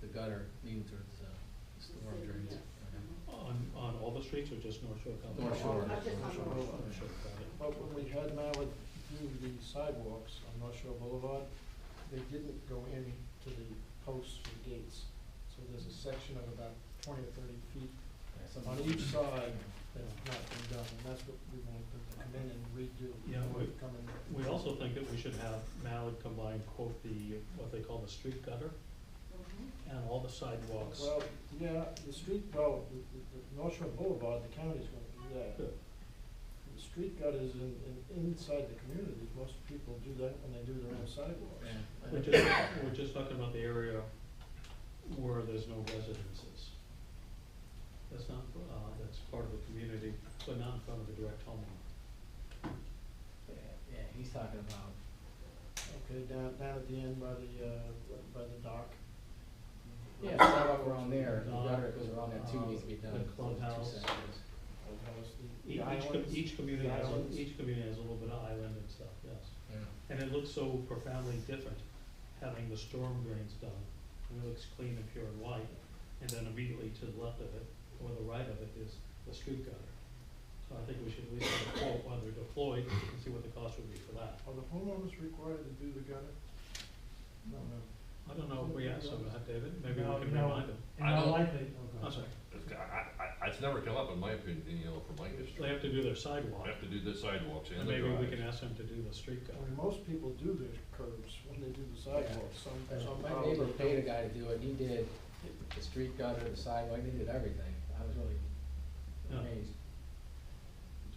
The gutter leading towards, storm city, drains. yes. On all the streets or just North Shore Company? North Shore. Just on North Shore. North Shore, got it. But when we had Mallard do the sidewalks on North Shore Boulevard, they didn't go into the posts or gates. So there's a section of about 20 or 30 feet on each side that's not been done, and that's what we want them to come in and redo. Yeah, before they come in. We also think that we should have Mallard combine, quote, what they call the street gutter and all the sidewalks. Well, yeah, the street, well, the North Shore Boulevard, the county's gonna do that. Good. The street gutters inside the communities, most people do that when they do their own sidewalks. We're just talking about the area where there's no residences. That's not, that's part of the community, but not in front of the direct homeowner. Yeah, he's talking about. Okay, down at the end by the dock. Yeah, the sidewalk around there, the gutter that goes around that too needs to be done. The Two clubhouse. sections. Each community has a little bit of island and stuff, yes. Yeah. And it looks so profoundly different, having the storm drains done. It looks clean and pure and white, and then immediately to the left of it, or the right of it, is the street gutter. So I think we should at least have a quote when they're deployed, and see what the cost would be for that. Are the homeowners required to do the gutter? No. I don't know if we asked them that, David, maybe we No, can no, remind them. I no, don't- likely, I'm sorry, It's never come up in my opinion, from my they history. have to do their sidewalk, Have to do the sidewalks and and the maybe we drives. can ask them to do the street I gutter. mean, most people do their curbs when they do the sidewalks, some My houses neighbor paid a don't. guy to do it, he did the street gutter, the sidewalk, he did everything. I was really Yeah. amazed.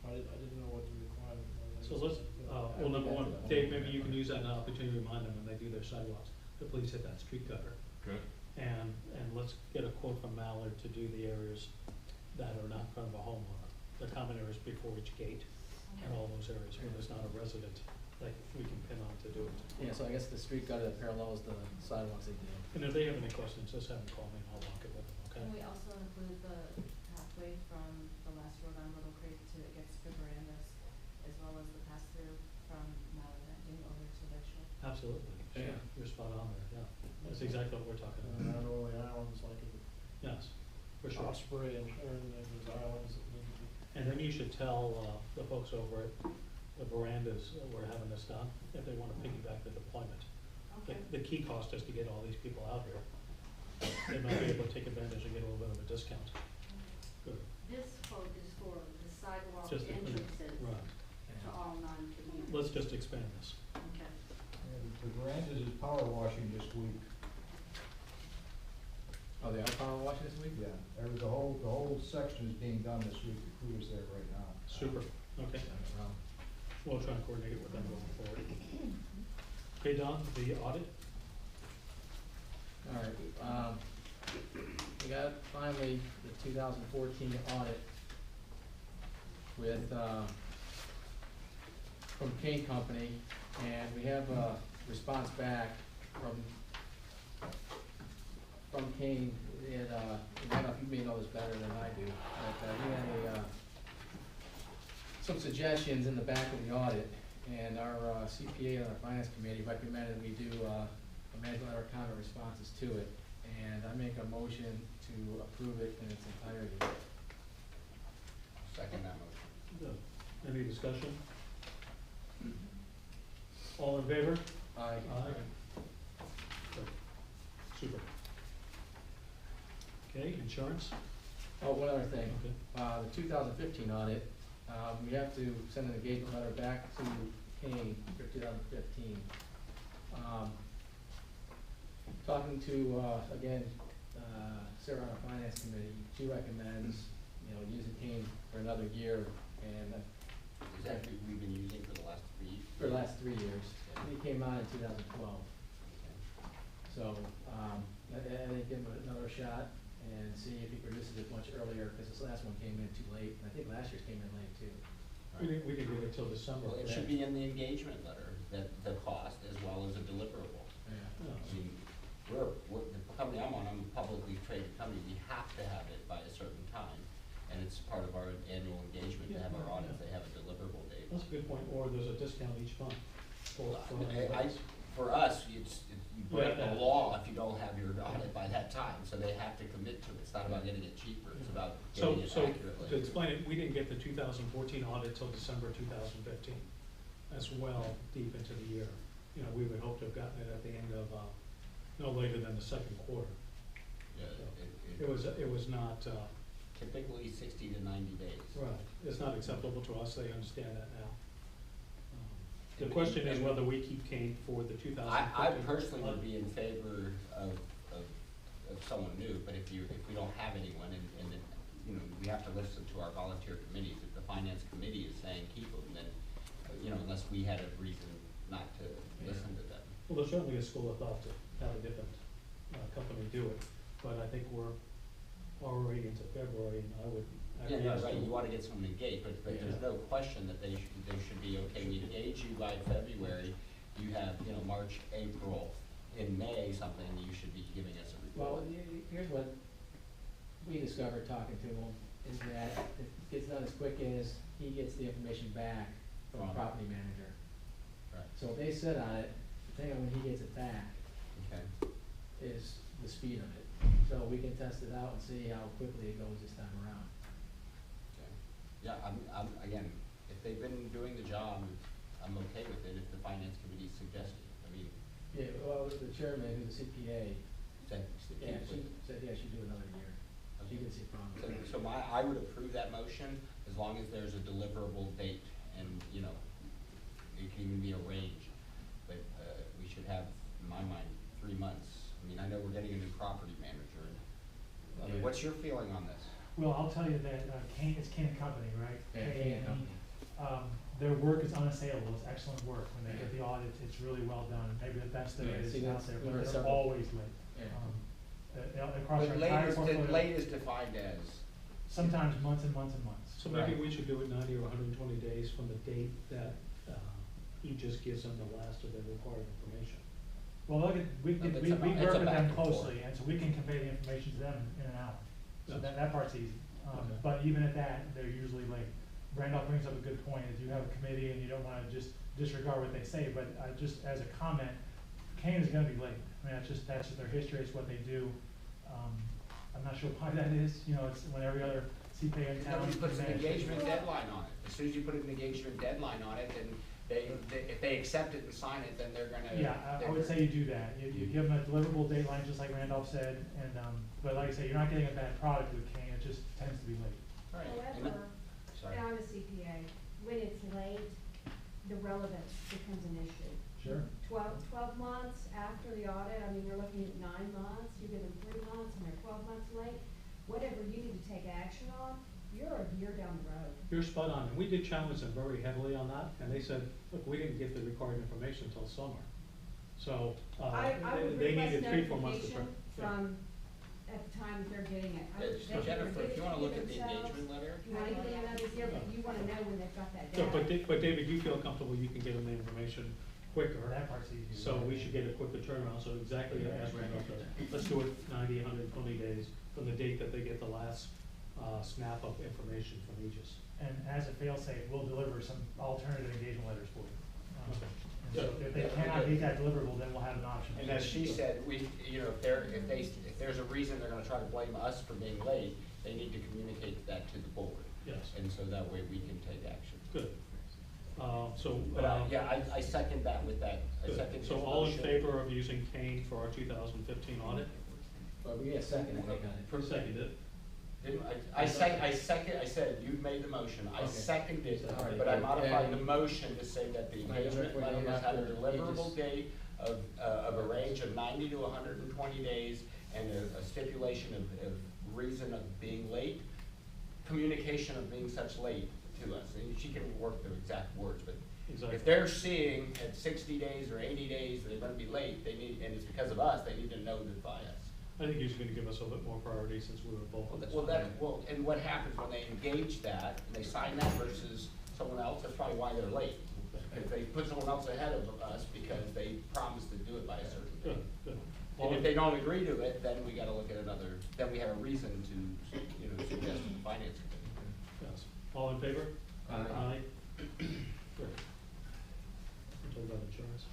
I didn't know what the requirement was. So let's, well, number one, Dave, maybe you can use that as an opportunity to remind them when they do their sidewalks, to please hit that street gutter. Okay. And let's get a quote from Mallard to do the areas that are not in front of a homeowner, the common areas before each gate, and all those areas where there's not a resident, like, we can pin on to do it. Yeah, so I guess the street gutter that parallels the sidewalks they do. And if they have any questions, just have them call me, and I'll walk it with them, okay? Can we also include the pathway from the last road on Little Creek to get to Verandas, as well as the pass-through from Mallard Ending over to Lakeshore? Absolutely, Yeah. you're spot on there, yeah, that's exactly what we're talking about, Not only islands like yes, for sure. Osprey and Hearn, there's islands that need to be. And then you should tell, the folks over at the Verandas, we're having this done, if they wanna piggyback the deployment. Okay. The key cost is to get all these people out here. They might be able to take advantage and get a little bit of a discount. Good. This quote is for the sidewalk Just to clean- entrances right. to all non-communities. Let's just expand this. Okay. And the Verandas is power washing this week. Oh, they are power washing this week? Yeah, the whole section is being done this week, the crew is there right now. Super, okay. We'll try and coordinate it with them going forward. Okay, Don, the audit? All right, we got finally the 2014 audit with, from Kane Company, and we have a response back from Kane. It, I don't know if you may know this better than I do, but, he had some suggestions in the back of the audit, and our CPA and our finance committee recommended we do amend letter of comment responses to it, and I make a motion to approve it in its entirety. Second that motion. Good. Any discussion? All in favor? Aye. Good. Super. Okay, insurance? Oh, one other thing, Okay. the 2015 audit, we have to send an engagement letter back to Kane for 2015. Talking to, again, Sarah on our finance committee, she recommends, you know, using Kane for another year, and Is that what we've been using for the last 3 years? for the last 3 years. He came on in 2012. So, I think give him another shot and see if he produces it much earlier, because this last one came in too late, and I think last year's came in late too. We can do it till December. Well, it should be in the engagement letter, that the cost as well as a deliverable. Yeah. I mean, the company I'm on, I'm a publicly traded company, we have to have it by a certain time. And it's part of our annual engagement to have our audits, they have a deliverable date. That's a good point, or there's a discount each month. For us, you break Yeah. the law if you don't have your audit by that time, so they have to commit to it. It's not about getting it cheaper, it's about getting it So, accurately. to explain it, we didn't get the 2014 audit till December 2015. That's well deep into the year. You know, we would hope to have gotten it at the end of, no later than the second quarter. Yeah, It was not, typically 60 to 90 days. right, it's not acceptable to us, they understand that now. The question is whether we keep Kane for the 2015. I personally would be in favor of someone new, but if we don't have anyone, and then, you know, we have to listen to our volunteer committees. If the finance committee is saying keep them, then, you know, unless we had a reason not to listen to them. Well, there's certainly a school of thought to have a different company do it, but I think we're already into February, and I would. Yeah, right, you wanna get someone engaged, but there's no question that they should be, okay, we engage you by February, you have, you know, March, April, in May, something, you should be giving us a report. Well, here's what we discovered talking to him, is that it gets done as quick as he gets the information back from the property manager. Right. So if they sit on it, depending on when he gets it back, Okay. is the speed of it. So we can test it out and see how quickly it goes this time around. Okay. Yeah, I'm, again, if they've been doing the job, I'm okay with it if the finance committee suggested it. I mean, Yeah, well, the chairman, who's a CPA, said, yeah, she said, yeah, she'd do another year. She didn't see a problem. So I would approve that motion as long as there's a deliverable date and, you know, it can even be a range. But, we should have, in my mind, 3 months. I mean, I know we're getting a new property manager. I mean, what's your feeling on this? Well, I'll tell you that, Kane, it's Kane and Company, right? Yeah, Kane and Company. Their work is unassailable, it's excellent work, when they get the audits, it's really well done, and maybe the best of Yeah, it is see, out that's there, one of but the they're several- always late. Yeah. Across our But entire portfolio, late is defined as, sometimes months and months and months. So maybe we should do it 90 or 120 days from the date that he just gives them the last of their required information. Well, look at, we It's work a with back them and forth. closely, and so we can convey the information to them in an hour. So Yes. that part's easy. Okay. But even at that, they're usually late. Randolph brings up a good point, is you have a committee and you don't wanna just disregard what they say, but just as a comment, Kane is gonna be late. I mean, that's just their history, it's what they do. I'm not sure why that is, you know, it's when every other CPA in town. nobody puts an manages- engagement deadline on it. As soon as you put an engagement deadline on it, then if they accept it and sign it, then they're gonna. Yeah, I would say you do that. You give them a deliverable dateline, just like Randolph said, and, but like I say, you're not getting a bad product with Kane, it just tends to be late. Right. However, Sorry. and I'm a CPA, when it's late, the relevance becomes an issue. Sure. 12 months after the audit, I mean, you're looking at 9 months, you give them 3 months, and they're 12 months late. Whatever you need to take action on, you're a year down the road. You're spot on, and we did challenge them very heavily on that, and they said, look, we didn't get the required information until summer. So, I would they request needed 3-4 months to. notification from, at the time that they're getting it. I would- they should Jennifer, if you wanna give look at the themselves- engagement letter. You wanna give them another year, but you wanna know when they've got that So, data. but David, you feel comfortable you can get them the information quicker? That part's easy. So we should get a quicker turnaround, so exactly as Randolph said, let's do it 90, 120 days from the date that they get the last snap of information from Aegis. And as a fail-safe, we'll deliver some alternative engagement letters for you. Okay. And so if they cannot meet that deliverable, then we'll have an option. And as she said, you know, if there's a reason they're gonna try to blame us for being late, they need to communicate that to the board. Yes. And so that way we can take action. Good. But, yeah, I second that with that, I Good. second his So all in motion. favor of using Kane for our 2015 audit? But we get a second, I think, on it. Seconded. I said, you made the motion, I Okay. seconded it, All right, but I good. modified the And- motion to say that the Right, engagement we're letter going must have a after deliverable Aegis. date of a range of 90 to 120 days, and a stipulation of reason of being late, communication of being such late to us. And she can work the exact words, but Exactly. if they're seeing at 60 days or 80 days they're gonna be late, they need, and it's because of us, they need to notify us. I think he's gonna give us a little bit more priority since we were both on this. Well, and what happens when they engage that, and they sign that versus someone else, that's probably why they're late. If they put someone else ahead of us because they promised to do it by a certain Good, date. good. And if they don't agree to it, then we gotta look at another, then we have a reason to, suggest to the finance committee. Yes. All in favor? Aye. Good. We'll talk about insurance.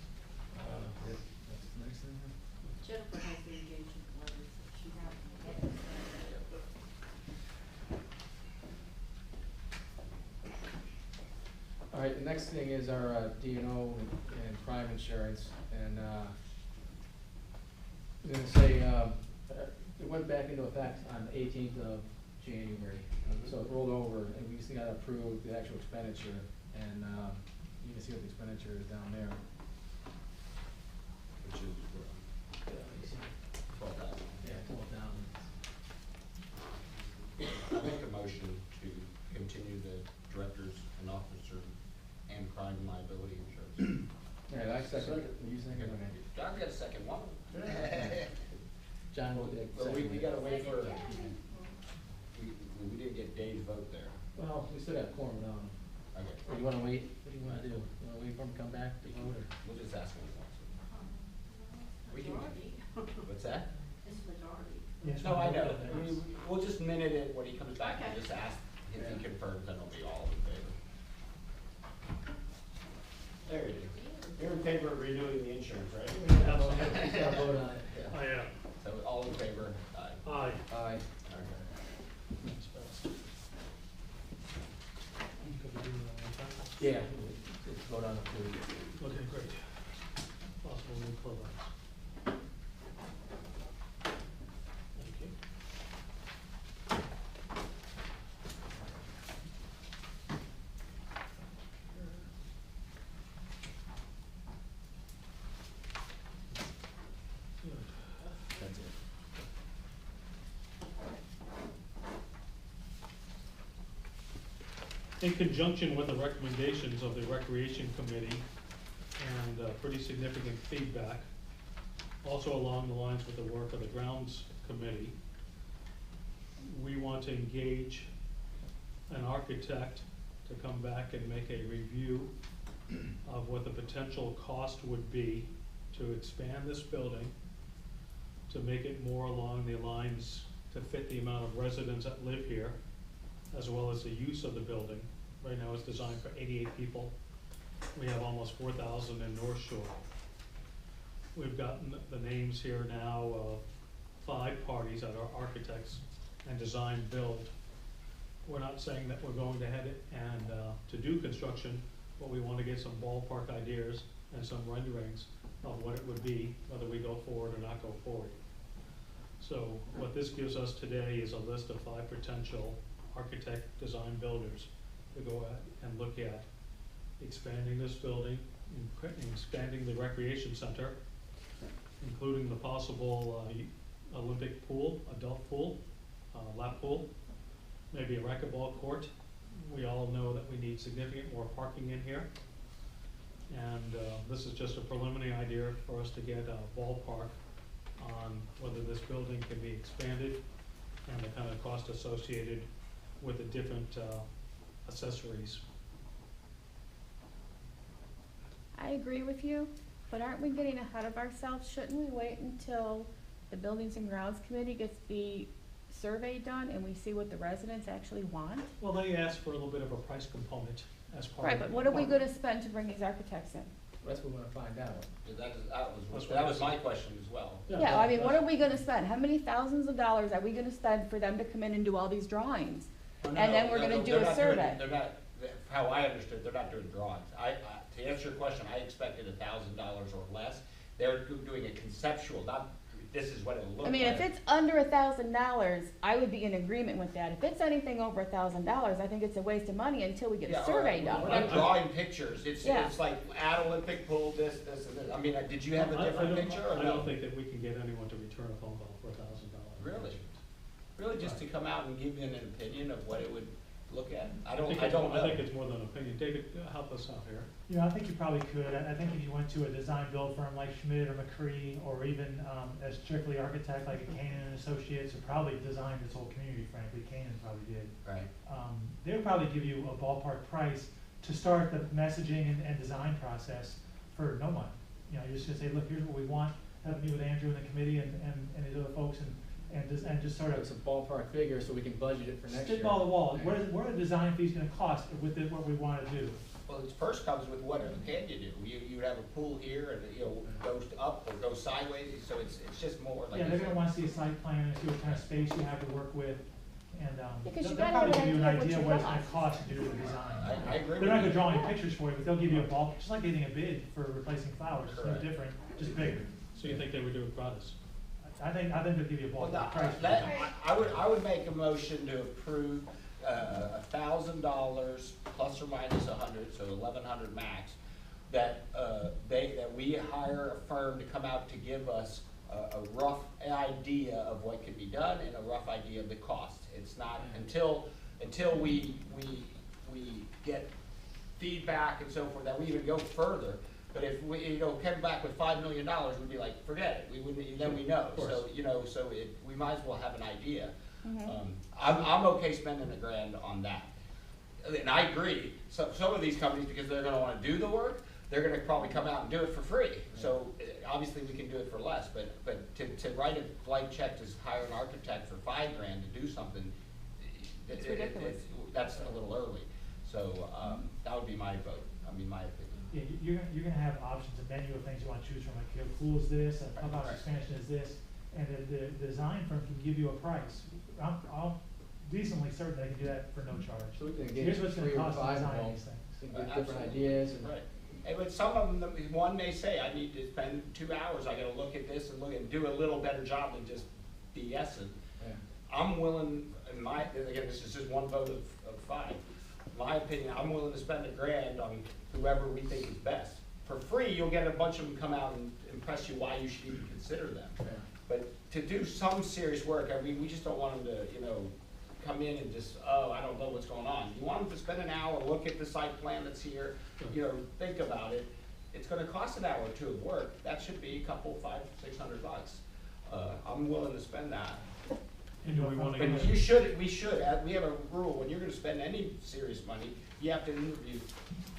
That's the next thing. Jennifer has the engagement letters that she has. All right, the next thing is our D&O and crime insurance, and I'm gonna say, it went back into effect on the 18th of January. So it rolled over, and we just gotta approve the actual expenditure, and you can see what the expenditure is down there. Which is, $12,000. Yeah, 12,000. I make a motion to continue the directors and officer and crime and liability insurance. Yeah, I second, you second, okay. John got a second one. John will take Well, we second. gotta wait for, we didn't get Dave's vote there. Well, we still got quorum without him. Okay. Or you wanna wait? What do you wanna do? You wanna wait for him to come back to vote, or? We'll just ask him if he wants to. We can- Majority. What's that? It's majority. Yes, No, I we'll know. do that. I mean, we'll just minute it when he comes back and Okay. just ask if he confirms, then it'll be all in favor. There it is. You're in favor of renewing the insurance, right? Absolutely. We gotta vote on it. I am. So all in favor? Aye. Aye. Aye. Okay. That's fast. Could we do that one time? Yeah, let's vote on it, please. Okay, great. Possible new clubhouse. Thank you. Good. That's it. In conjunction with the recommendations of the Recreation Committee and pretty significant feedback, also along the lines with the work of the Grounds Committee, we want to engage an architect to come back and make a review of what the potential cost would be to expand this building, to make it more along the lines to fit the amount of residents that live here, as well as the use of the building. Right now it's designed for 88 people. We have almost 4,000 in North Shore. We've gotten the names here now of 5 parties that are architects and design build. We're not saying that we're going to head it and to do construction, but we want to get some ballpark ideas and some renderings of what it would be, whether we go forward or not go forward. So what this gives us today is a list of 5 potential architect design builders to go at and look at expanding this building, expanding the recreation center, including the possible Olympic pool, adult pool, lap pool, maybe a racquetball court. We all know that we need significant more parking in here. And this is just a preliminary idea for us to get a ballpark on whether this building can be expanded and the kind of cost associated with the different accessories. I agree with you, but aren't we getting ahead of ourselves? Shouldn't we wait until the Buildings and Grounds Committee gets the survey done and we see what the residents actually want? Well, they asked for a little bit of a price component as part of Right, but what are we gonna spend to bring these architects in? That's what we wanna find out. That was my question as well. Yeah, I mean, what are we gonna spend? How many thousands of dollars are we gonna spend for them to come in and do all these drawings? Oh, no, And then no, we're no, gonna no, do they're a not doing- survey. They're not, how I understood, they're not doing drawings. To answer your question, I expected $1,000 or less. They're doing a conceptual, not this is what it'll look like. I mean, if it's under $1,000, I would be in agreement with that. If it's anything over $1,000, I think it's a waste of money until we get Yeah, a survey or done. When I'm drawing pictures, it's Yeah. like add Olympic pool, this, and this. I mean, did you have a different picture or no? I don't think that we can get anyone to return a phone call for $1,000. Really? Really, just to come out and give you an opinion of what it would look at? I I don't think know. it's more than an opinion. David, help us out here. Yeah, I think you probably could. I think if you went to a design build firm like Schmidt or McCree, or even a strictly architect like a Canaan and Associates, who probably designed this whole community, frankly, Canaan probably did. Right. They would probably give you a ballpark price to start the messaging and design process for no money. You know, you're just gonna say, look, here's what we want, have a meet with Andrew and the committee and these other folks, and just sort of It's a ballpark figure so we can budget it for next year. spitball the wall. What are the design fees gonna cost with what we wanna do? Well, it first comes with what can you do? You have a pool here and, you know, goes up or goes sideways, so it's just more like. Yeah, they're gonna wanna see a site plan and see what kind of space you have to work with, and, Because they'll you gotta probably have give you an an idea idea of what what it's gonna your cost to do the design. I agree They're with not you. gonna draw any pictures for you, but they'll give you a ball, just like getting a bid for replacing flowers, it's no Correct. different, just bigger. So you think they would do it gratis? I think they'll give you a Well, no, ballpark price. for that, that. I would make a motion to approve, $1,000 plus or minus 100, so 1,100 max, that, that we hire a firm to come out to give us a rough idea of what can be done and a rough idea of the cost. It's not, until we get feedback and so forth, that we even go further. But if we, came back with $5 million, we'd be like, forget it, we wouldn't, then we know. So, we might as well have an idea. I'm okay spending $1,000 on that. And I agree, some of these companies, because they're gonna wanna do the work, they're gonna probably come out and do it for free. So, obviously, we can do it for less, but to write a blank check to hire an architect for $5,000 to do something, It's ridiculous. that's a little early. So, that would be my vote, my opinion. Yeah, you're gonna have options, a menu of things you wanna choose from, like, your pool is this, a clubhouse Right. expansion is this, and the design firm can give you a price. I'll decently certain they can do that for no charge. So we can Here's engage what's gonna 3 or cost to 5 design of them, these things. to get different Absolutely. ideas and. Right. But some of them, one may say, I need to spend 2 hours, I gotta look at this and look and do a little better job than just BSing. Yeah. I'm willing, again, this is just one vote of 5. My opinion, I'm willing to spend $1,000 on whoever we think is best. For free, you'll get a bunch of them come out and impress you why you should even consider them. Yeah. But to do some serious work, we just don't want them to, come in and just, oh, I don't know what's going on. You want them to spend an hour, look at the site plan that's here, think about it. It's gonna cost an hour or 2 of work. That should be a couple, $500-600. I'm willing to spend that. And do we wanna But get? we have a rule, when you're gonna spend any serious money, you have to interview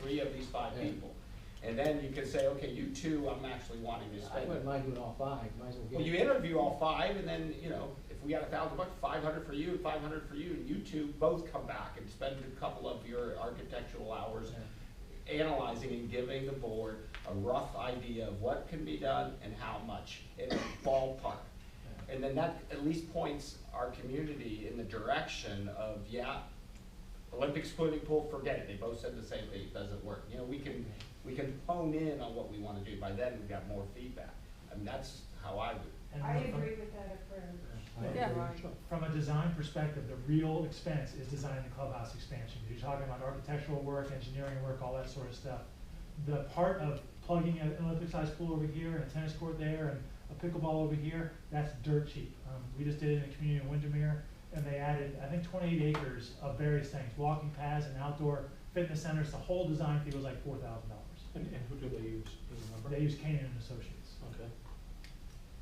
3 of these 5 Yeah. people. And then you can say, okay, you 2, I'm actually wanting to I spend. wouldn't mind doing all 5, might as well get. Well, you interview all 5, and then, if we got $1,000, $500 for you, $500 for you, and you 2 both come back and spend a couple of your architectural hours analyzing and giving the board a rough idea of what can be done and how much in a ballpark. And then that at least points our community in the direction of, Olympic swimming pool, forget it. They both said the same thing, it doesn't work. We can hone in on what we wanna do. By then, we've got more feedback. That's how I would. And I from- agree with that approach. Yeah. From a design perspective, the real expense is designing the clubhouse expansion. You're talking about architectural work, engineering work, all that sort of stuff. The part of plugging an Olympic-sized pool over here and a tennis court there and a pickleball over here, that's dirt cheap. We just did it in a community in Windermere, and they added, I think, 28 acres of various things, walking paths and outdoor fitness centers. The whole design fee was like $4,000. And who do they use? Do you remember? They use Canaan and Associates. Okay.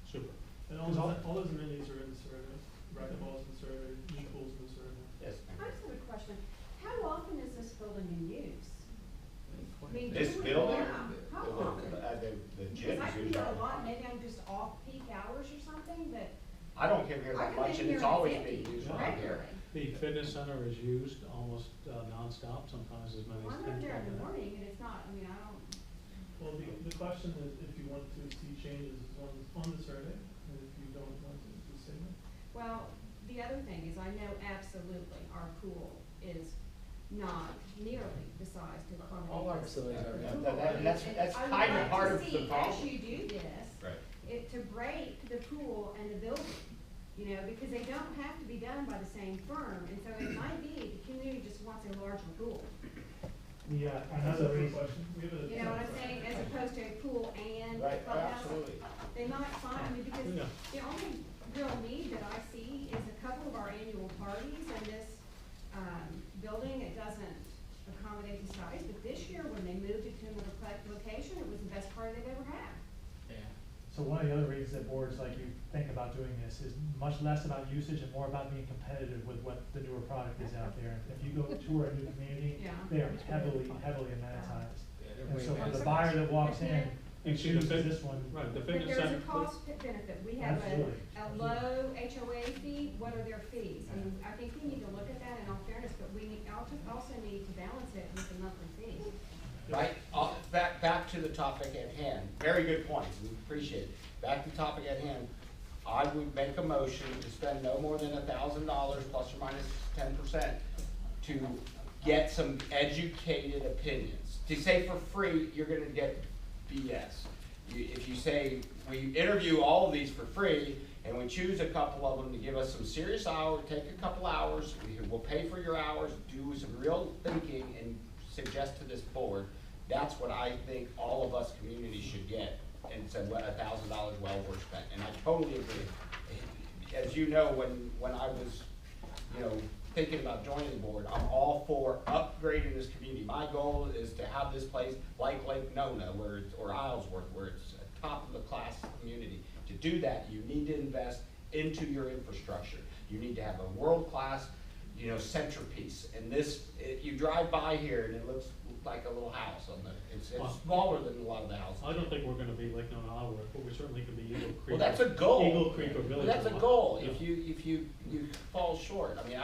Super. And all those amenities are in the survey, racquetballs in the survey, knee pools in the survey. Yes. I just have a question. How often is this building in use? I mean, This do we- building, yeah, how often? the Because gym I is can usually. get a lot, maybe I'm just off peak hours or something, but I don't come here I that come much, in and here it's at always 50 being used when I'm here. regularly. The fitness center is used almost nonstop, sometimes as many Well, as I'm 10, over there in the 12 morning and it's not, I mean, I don't, Well, the question is if you want to see changes on the survey, and if you don't want to, just say no. well, the other thing is I know absolutely our pool is not nearly the size to accommodate. All our this facilities are. Yeah, pool. that's And kind of I would part like of to the see, problem. as you do this, Right. to break the pool You know, because they don't have to be done by the same firm, and so it might be the community just wants a larger pool. Yeah, That's another a good reason. question. We have a You know what I'm saying, as opposed to a pool and a Right, clubhouse. absolutely. They might find, I mean, because Yeah. the only real need that I see is a couple of our annual parties in this, building. It doesn't accommodate the size, but this year, when they moved it to another location, it was the best party they've ever had. Yeah. So one of the other reasons that boards like you think about doing this is much less about usage and more about being competitive with what the newer product is out there. If you go tour a new community, Yeah. they are heavily amenitized. Yeah, they're And way so for past the that. buyer that walks in And and see the chooses fit- this one, Right, the But fitness there's center. a cost benefit. We have Absolutely. a low HOA fee. What are their fees? And I think we need to look at that in all fairness, but we need, also need to balance it with the monthly fee. Right, back to the topic at hand, very good points, we appreciate it. Back to the topic at hand, I would make a motion to spend no more than $1,000 plus or minus 10% to get some educated opinions. To say for free, you're gonna get BS. If you say, we interview all of these for free, and we choose a couple of them to give us some serious hours, take a couple hours, we'll pay for your hours, do some real thinking, and suggest to this board, that's what I think all of us communities should get, and said, what, $1,000 well worth spent, and I totally agree. As you know, when I was, thinking about joining the board, I'm all for upgrading this community. My goal is to have this place like Lake Nona, or Islesworth, where it's a top of the class community. To do that, you need to invest into your infrastructure. You need to have a world-class, centerpiece. And this, you drive by here and it looks like a little house it's Well, smaller than a lot of the houses. I don't think we're gonna be like Nona Isleworth, but we certainly could be Eagle Creek. Well, that's a goal. Eagle Creek or Village. That's a or- goal. Yeah. If you fall short, I mean,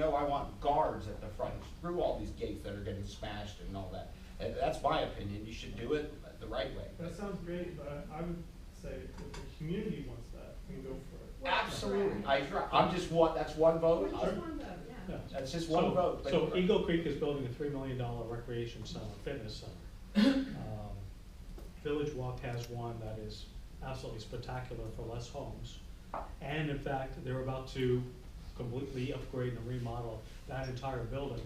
I want guards at the front, screw all these gates that are getting smashed and all that. And that's my opinion, you should do it the right way. That sounds great, but I would say if the community wants that, we can go for it. Absolutely, that's one vote. Just one vote, yeah. Yeah. That's just one So- vote. but- So Eagle Creek is building a $3 million recreation center, fitness center. Village Walk has one that is absolutely spectacular for less homes. And in fact, they're about to completely upgrade and remodel that entire building.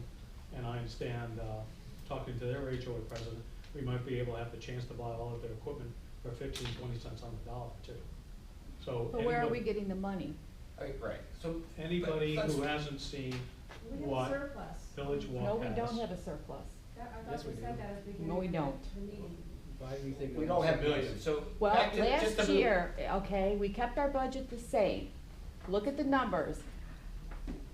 And I understand, talking to their HOA president, we might be able to have the chance to buy all of their equipment for 15, 20 cents on the dollar too. So But where are we anybody- getting the money? Right, so. Anybody let's- who hasn't seen We have a what surplus. Village Walk No, has. we don't have a surplus. I Yes, thought we we said do. that at the beginning. No, we of don't. the meeting. Why do you think? We don't have millions, so. Well, back to- just last to move- year, okay, we kept our budget the same. Look at the numbers.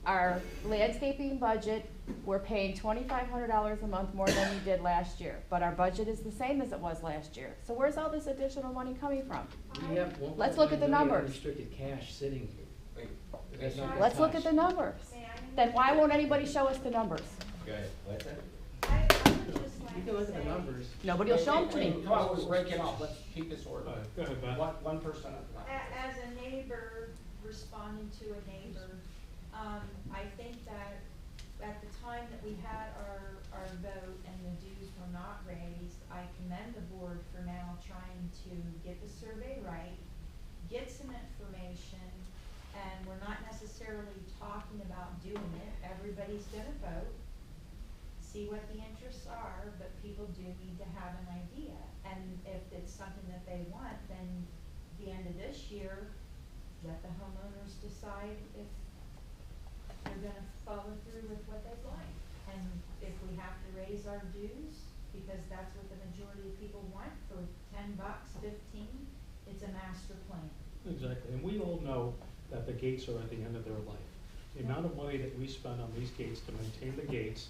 Our landscaping budget, we're paying $2,500 a month more than we did last year, but our budget is the same as it was last year. So where's all this additional money coming from? We have Let's look at the 1.9 million numbers. unrestricted cash sitting here. Wait, That's not Let's look cash. at the numbers. Then why won't anybody show us the numbers? Go ahead, what's that? I would just like You can to look at the say- numbers. Nobody will show them to Wait, me. Come on, we're breaking off, let's keep this order. All right, go ahead, Beth. One person at a time. As a neighbor responding to a neighbor, I think that at the time that we had our vote and the dues were not raised, I commend the board for now trying to get the survey right, get some information, and we're not necessarily talking about doing it. Everybody's gonna vote, see what the interests are, but people do need to have an idea. And if it's something that they want, then the end of this year, let the homeowners decide if they're gonna follow through with what they'd like. And if we have to raise our dues, because that's what the majority of people want for $10, 15, it's a master plan. Exactly, and we all know that the gates are at the end of their life. The amount of money that we spend on these gates to maintain the gates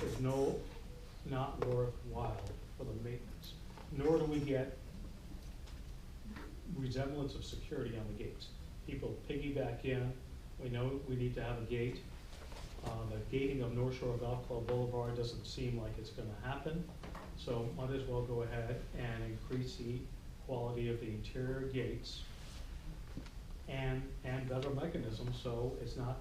is not worthwhile for the maintenance. Nor do we get resemblance of security on the gates. People piggyback in, we know we need to have a gate. The gating of North Shore Golf Club Boulevard doesn't seem like it's gonna happen, so might as well go ahead and increase the quality of the interior gates and better mechanisms, so it's not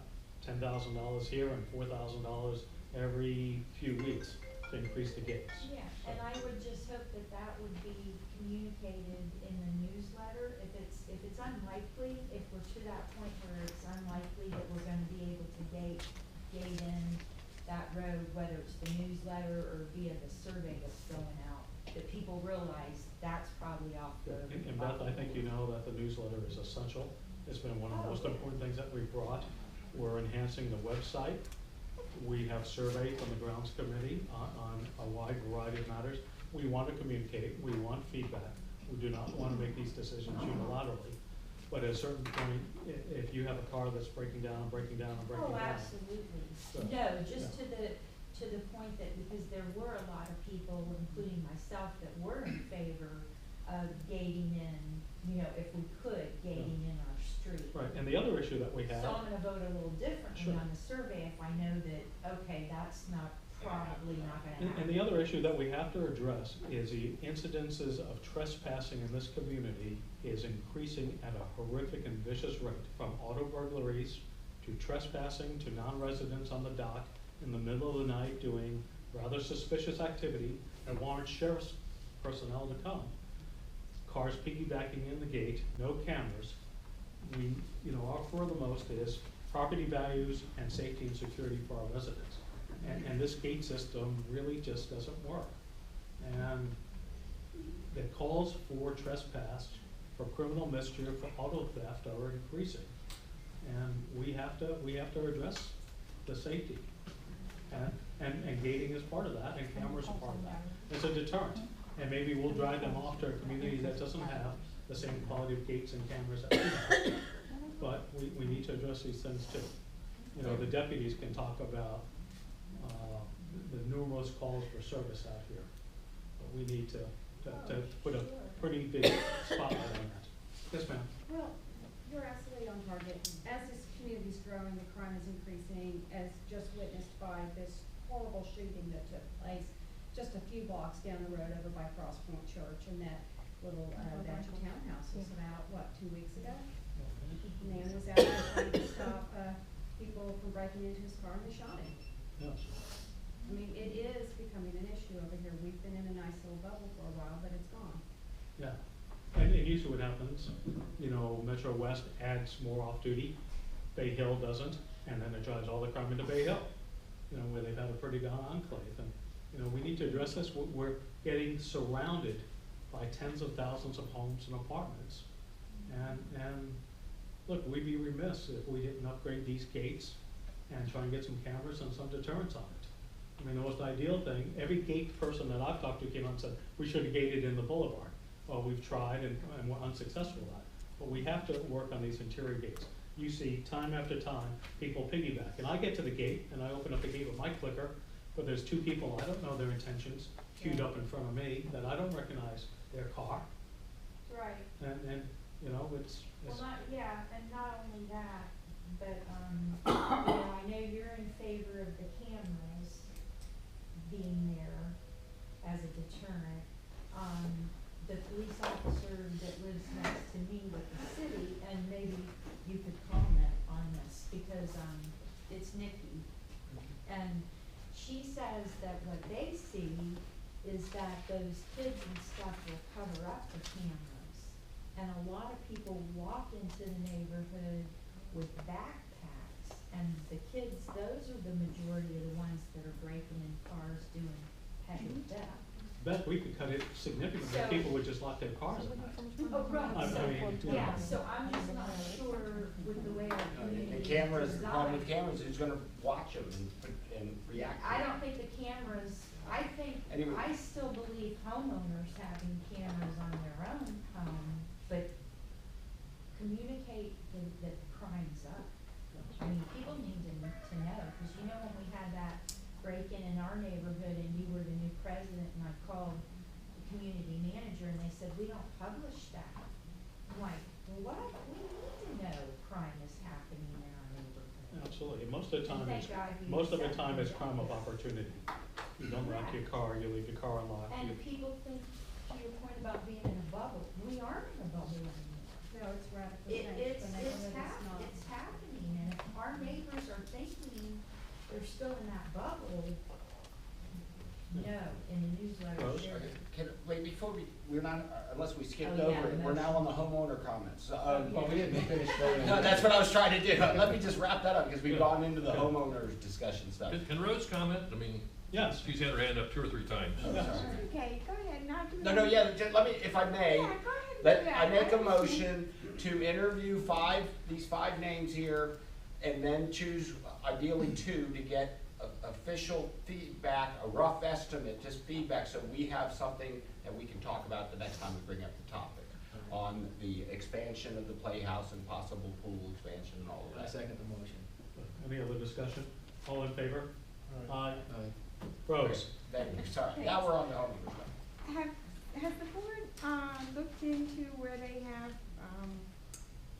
$10,000 here and $4,000 every few weeks. to increase the gates. Yeah, and I would just hope that that would be communicated in the newsletter. If it's unlikely, if we're to that point where it's unlikely that we're gonna be able to gate in that road, whether it's the newsletter or via the survey that's going out, that people realize that's probably off the. And Beth, I think you know that the newsletter is essential. It's been one of the most important things that we've brought. We're enhancing the website. We have survey from the grounds committee on a wide variety of matters. We want to communicate, we want feedback. We do not want to make these decisions unilaterally. But at a certain point, if you have a car that's breaking down, Oh, absolutely. So, No, just yeah. to the point that, because there were a lot of people, including myself, that were in favor of gating in, if we could, gating in our street. Right, and the other issue that we have. So I'm gonna vote a little differently Sure. on the survey if I know that, okay, that's probably not gonna happen. And the other issue that we have to address is the incidences of trespassing in this community is increasing at a horrific and vicious rate, from auto burglaries to trespassing to non-residents on the dock in the middle of the night doing rather suspicious activity that warrants sheriff's personnel to come. Cars piggybacking in the gate, no cameras. Our foremost is property values and safety and security for our residents. And this gate system really just doesn't work. And the calls for trespass, for criminal mischief, for auto theft are increasing. And we have to address the safety. And gating is part of that, and cameras are part of that. It's a deterrent. And maybe we'll drive them off to a community that doesn't have the same quality of gates and cameras that we have. But we need to address these things too. The deputies can talk about the numerous calls for service out here. But we need to put a pretty big spotlight on that. Yes, ma'am. Well, you're absolutely on target. As this community's growing, the crime is increasing, as just witnessed by this horrible shooting that took place just a few blocks down the road over by Cross Point Church and that little batch of townhouses about, 2 weeks ago? The man was out there trying to stop people from breaking into his car and they shot him. Yes. I mean, it is becoming an issue over here. We've been in a nice little bubble for a while, but it's gone. Yeah, and usually what happens, Metro West adds more off-duty, Bay Hill doesn't, and then it drives all the crime into Bay Hill, where they've had a pretty darn enclave. And, we need to address this. We're getting surrounded by tens of thousands of homes and apartments. And look, we'd be remiss if we didn't upgrade these gates and try and get some cameras and some deterrents on it. I mean, the most ideal thing, every gate person that I've talked to came on and said, we should have gated in the boulevard. Well, we've tried and we're unsuccessful at that. But we have to work on these interior gates. You see time after time, people piggyback. And I get to the gate and I open up the gate with my clicker, but there's two people, I don't know their intentions, queued up in front of me, that I don't recognize their car. Right. And it's. Well, and not only that, but, I know you're in favor of the cameras being there as a deterrent. The police officer that lives next to me with the city, and maybe you could comment on this, because, it's Nikki. And she says that what they see is that those kids and stuff will cover up the cameras. And a lot of people walk into the neighborhood with backpacks, and the kids, those are the majority of the ones that are breaking in cars doing heavy theft. Bet we could cut it significantly, So- people would just lock their cars at night. Oh, right, I so, mean, yeah, so I'm just not sure with the way our community And is cameras, the problem with designed. cameras is gonna watch them and react. to I them. don't think the cameras, Anyway. I still believe homeowners having cameras on their own home, but communicate that crime's up. I mean, people need to know, cause when we had that break-in in our neighborhood and you were the new president and I called the community manager and they said, we don't publish that. I'm like, well, what? We need to know crime is happening in our neighborhood. Absolutely, most of the time, Thank God we most of the accepted time it's that. crime of opportunity. You don't lock your car, you leave your car unlocked. And people think, to your point about being in a bubble, we aren't in a bubble anymore. No, it's radically changed. It's The neighborhood is not. it's happening, and if our neighbors are thinking they're still in that bubble, No, in the newsletter, Rose? Sherry. Wait, before we're not, unless we skipped Oh, yeah, over it, we're now on the homeowner comments. Well, we didn't finish voting. No, that's what I was trying to do. Let me just wrap that up, because we've gone into the Yeah. homeowners discussion stuff. Can Rose comment? I mean, Yes. she's had her hand up 2 or 3 times. Oh, sorry. Okay, go ahead, now do No, yeah, let me, if I may, Yeah, go ahead and let, do that. I make a I motion to interview these five names here, and then choose ideally 2 to get official feedback, a rough estimate, just feedback, so we have something that we can talk about the next time we bring up the topic on the expansion of the playhouse and possible pool expansion and all of I that. second the motion. Any other discussion? All in favor? Aye. Aye. Rose? Thank you, sorry, now we're on the homeowners. Has the board, looked into where they have,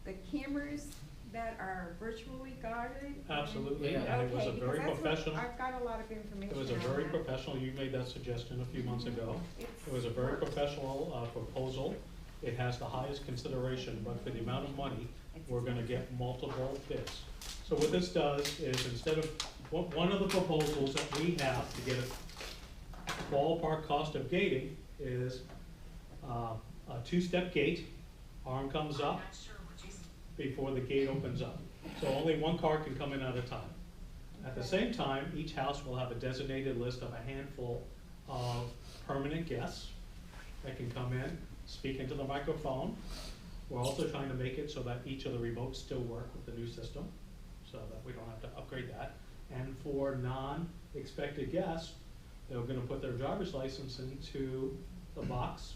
the cameras that are virtually guarded? Absolutely, Yeah. and it was a Okay, very because that's what- professional, I've got a lot of information it was a on very that. professional, you made that suggestion a few months ago. It's- It was a very professional, proposal. It has the highest consideration, but for the amount of money, we're gonna get multiple bids. So what this does is, instead of, one of the proposals that we have to get a ballpark cost of gating is, a 2-step gate, arm comes up before the gate opens up. So only one car can come in at a time. At the same time, each house will have a designated list of a handful of permanent guests that can come in, speak into the microphone. We're also trying to make it so that each of the remotes still work with the new system, so that we don't have to upgrade that. And for non-expected guests, they're gonna put their driver's license into the box.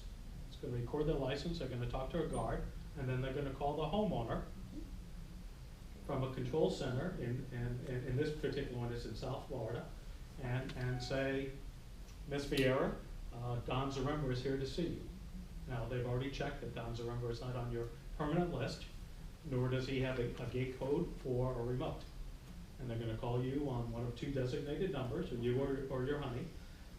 It's gonna record their license, they're gonna talk to a guard, and then they're gonna call the homeowner from a control center, in this particular one is in South Florida, and say, Ms. Vieira, Don Zaremba is here to see you. Now, they've already checked that Don Zaremba is not on your permanent list, nor does he have a gate code for a remote. And they're gonna call you on one of 2 designated numbers, or you or your honey,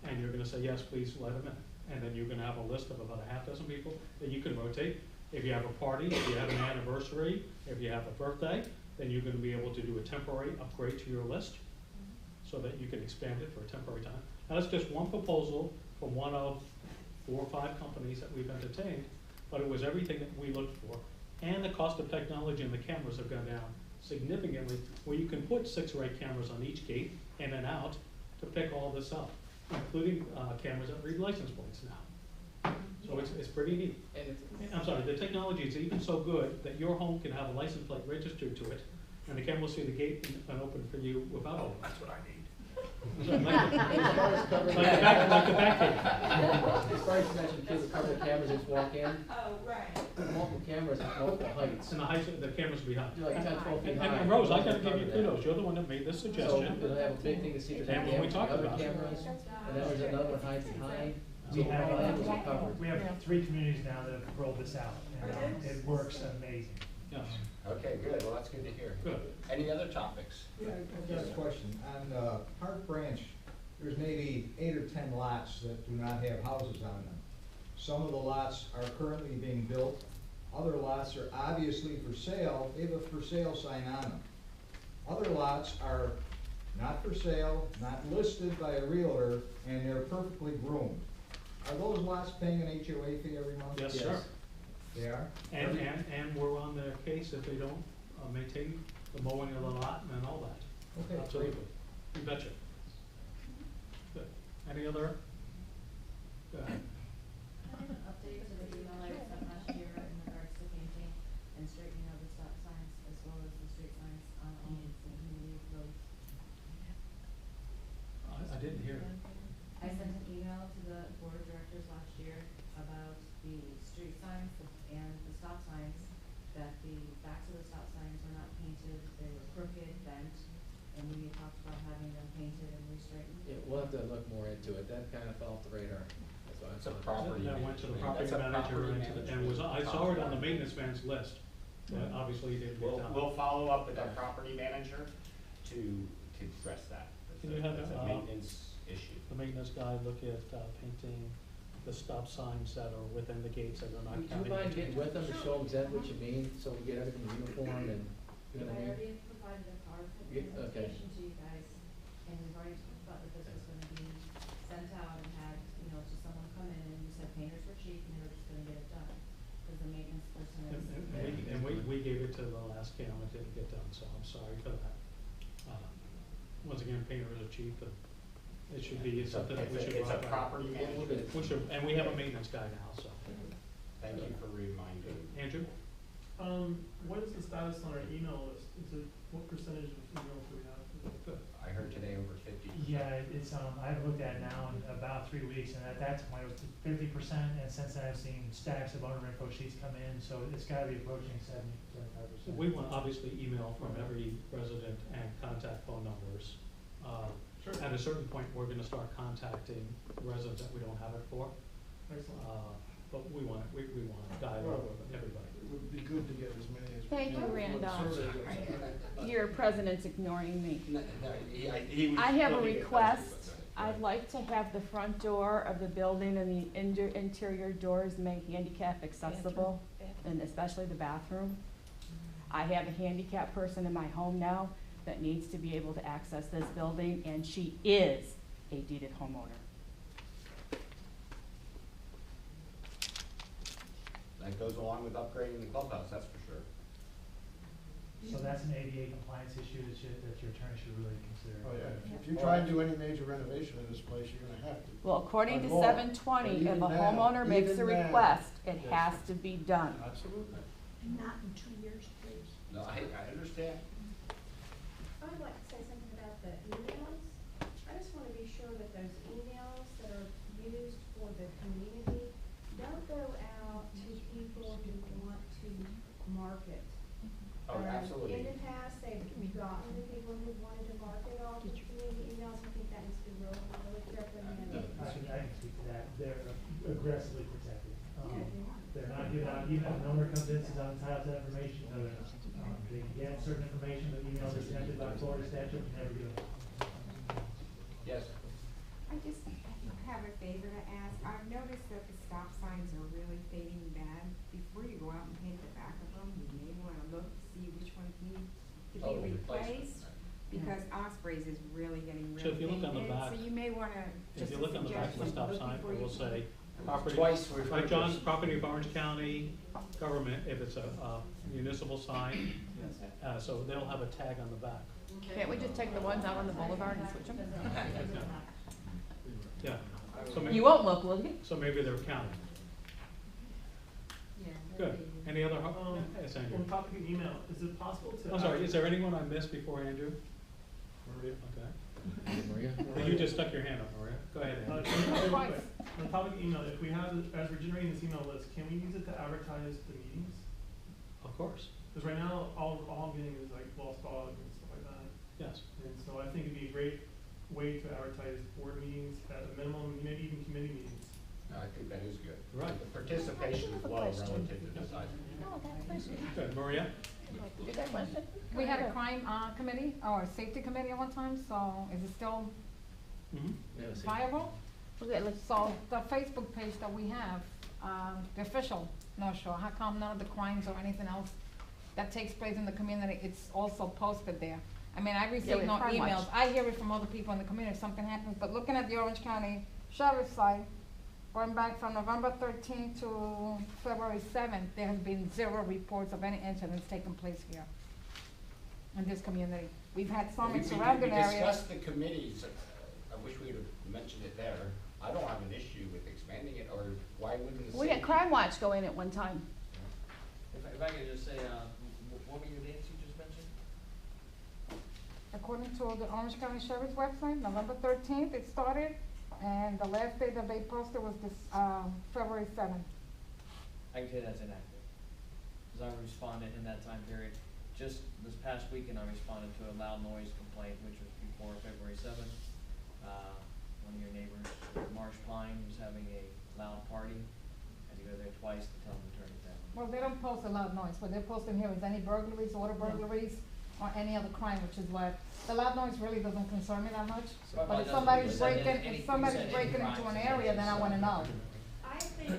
and you're gonna say, yes, please let him in. And then you're gonna have a list of about a half dozen people that you can rotate. If you have a party, if you have an anniversary, if you have a birthday, then you're gonna be able to do a temporary upgrade to your list, so that you can expand it for a temporary time. Now, that's just one proposal from one of 4 or 5 companies that we've entertained, but it was everything that we looked for. And the cost of technology and the cameras have gone down significantly, where you can put 6 or 8 cameras on each gate, in and out, to pick all this up, including cameras that read license plates now. So it's pretty neat. And it's, I'm sorry, the technology is even so good that your home can have a license plate registered to it, and the camera will see the gate and open for you without. Oh, that's what I need. Like the back gate. as far as you mentioned, too, the cover the cameras that walk in, Oh, right. multiple cameras at multiple heights. And the height, the cameras will be high. They're like 10, 12 feet And high. Rose, I gotta give Cover you that. kudos, you're the one that made this So, suggestion. they'll have a big thing to see if there's And any when we damage to talked the other about it. cameras, and then there's another one high behind, so We all have, angles are covered. we have 3 communities now that have rolled this out, and Okay. it works amazing. Yes, Okay, good, well, that's good to hear. good. Any other topics? Yeah, I've got a question. On Park Branch, there's maybe 8 or 10 lots that do not have houses on them. Some of the lots are currently being built. Other lots are obviously for sale. They have a for sale sign on them. Other lots are not for sale, not listed by a realtor, and they're perfectly groomed. Are those lots paying an HOA fee every month? Yes, sir. They are? And we're on their case if they don't maintain the mowing of the lot and all that. Okay, Absolutely. great. You betcha. Good. Any other? Go ahead. Can I have an update to the email I sent last year in regards to painting and straightening of the stop signs as well as the street signs on all the community roads? I didn't hear. I sent an email to the board of directors last year about the street signs and the stop signs, that the backs of the stop signs were not painted, they were crooked, bent, and we talked about having them painted and re-straightened. Yeah, we'll have to look more into it, that kind of fell off the radar. That's why I It's a thought- property. That went to the property That's a manager property and to the, and manager. I saw it on the maintenance man's list, but obviously he didn't get done. We'll follow up with our property manager to address that. Can you have, It's a maintenance issue. The maintenance guy look at painting the stop signs that are within the gates that are not Would you counting. mind getting with them to show them exactly what you mean, so we get everything uniform and, you know what I I mean? already provided a PowerPoint Yeah, okay. presentation to you guys, and we've already talked about that this was gonna be sent out gonna get it done, cause the maintenance person is. And we gave it to the last cam, it didn't get done, so I'm sorry for that. Once again, painters are cheap, and it should be something that we should. It's a rock proper on. management. We should, and we have a maintenance guy now, so. Thank you for reminding. Andrew? What is the status on our email list? Is it, what percentage of emails do we have? Good. I heard today over 50%. Yeah, it's, I haven't looked at it now in about 3 weeks, and at that point it was 50%, and since then I've seen stacks of owner info sheets come in, so it's gotta be approaching 70-75%. We want obviously email from every resident and contact phone numbers. Sure. At a certain point, we're gonna start contacting residents that we don't have it for. Excellent. But we want dialogue with everybody. It would be good to get as many as we Thank can. you, before the Randolph. survey goes out. Your president's ignoring me. No, he was I have a looking at request. those, I'd like to have the front door of the building and the interior doors made handicap accessible, and especially the bathroom. I have a handicapped person in my home now that needs to be able to access this building, and she is a deeded homeowner. That goes along with upgrading the clubhouse, that's for sure. So that's an ADA compliance issue that your attorney should really consider. Oh, yeah, if you try and do any major renovation in this place, you're gonna have to. Well, according to By law. 720, But if a even now- homeowner makes a even now- request, it Yes. has to be done. Absolutely. Not in 2 years, please. No, I understand. I would like to say something about the emails. I just wanna be sure that those emails that are used for the community don't go out to people who want to market. Oh, absolutely. In the past, they've gotten the people who wanted to market off the community emails. I think that needs to be really carefully managed. I can speak to that. They're aggressively protected. They're not giving out, even if an owner comes in, says I'm entitled to information, no, they're not. They can get certain information, but emails are exempted by Florida statute, and never give it. Yes. I just have a favor to ask. I've noticed that the stop signs are really fading bad. Before you go out and paint the back of them, you may wanna look to see which ones need to Oh, be replacement. replaced. Because Osprey's is really getting So if you really look on the faded, back- so you may wanna If just you look on the back of the stop look sign, before it you will say, paint. property, Twice we've right, heard John, this. property of Orange County government, if it's a municipal sign, so they'll have a tag on the back. Can't we just take the ones out on the boulevard and switch them? Yeah. So You won't look, will you? So maybe they're counted. Good. Any other, yes, Andrew? On the topic of email, is it possible to? I'm sorry, is there anyone I missed before Andrew? Maria, okay. Maria? You just stuck your hand up, Maria. Go ahead, Andrew. On the topic of email, if we have, as we're generating this email list, can we use it to advertise the meetings? Of course, Because right now, all I'm getting is like lost dog and stuff like that. yes. And so I think it'd be a great way to advertise board meetings at a minimum, maybe even committee meetings. No, I think that is good. Right. The participation is low relative to the size. No, that question. Good, Maria? Is that question? We had a crime, committee, or a safety committee at one time, so is it still viable? Okay, let's, So the Facebook page that we have, the official North Shore, how come none of the crimes or anything else that takes place in the community, it's also posted there? I mean, I we receive have no Crime emails, Watch. I hear it from other people in the community if something happens, but looking at the Orange County Sheriff's site, going back from November 13th to February 7th, there has been 0 reports of any incidents taking place here in this community. We've had some in surrounding We areas. discussed the committees, I wish we'd have mentioned it there. I don't have an issue with expanding it, or why wouldn't the city? we had Crime Watch go in at one time. If I could just say, what were your dates you just mentioned? According to the Orange County Sheriff's website, November 13th it started, and the last day that they posted was this, February 7th. I can say that's inaccurate, because I responded in that time period. Just this past weekend, I responded to a loud noise complaint, which was before February 7th. One of your neighbors, Marsh Pine, was having a loud party. Had to go there twice to tell them to turn it down. Well, they don't post a loud noise. What they're posting here is any burglaries, auto burglaries, or any other crime, which is what, the loud noise really doesn't concern me that much. So But if it somebody's doesn't- breaking, any- if somebody's any breaking into crimes an against area, then I wanna know. I think,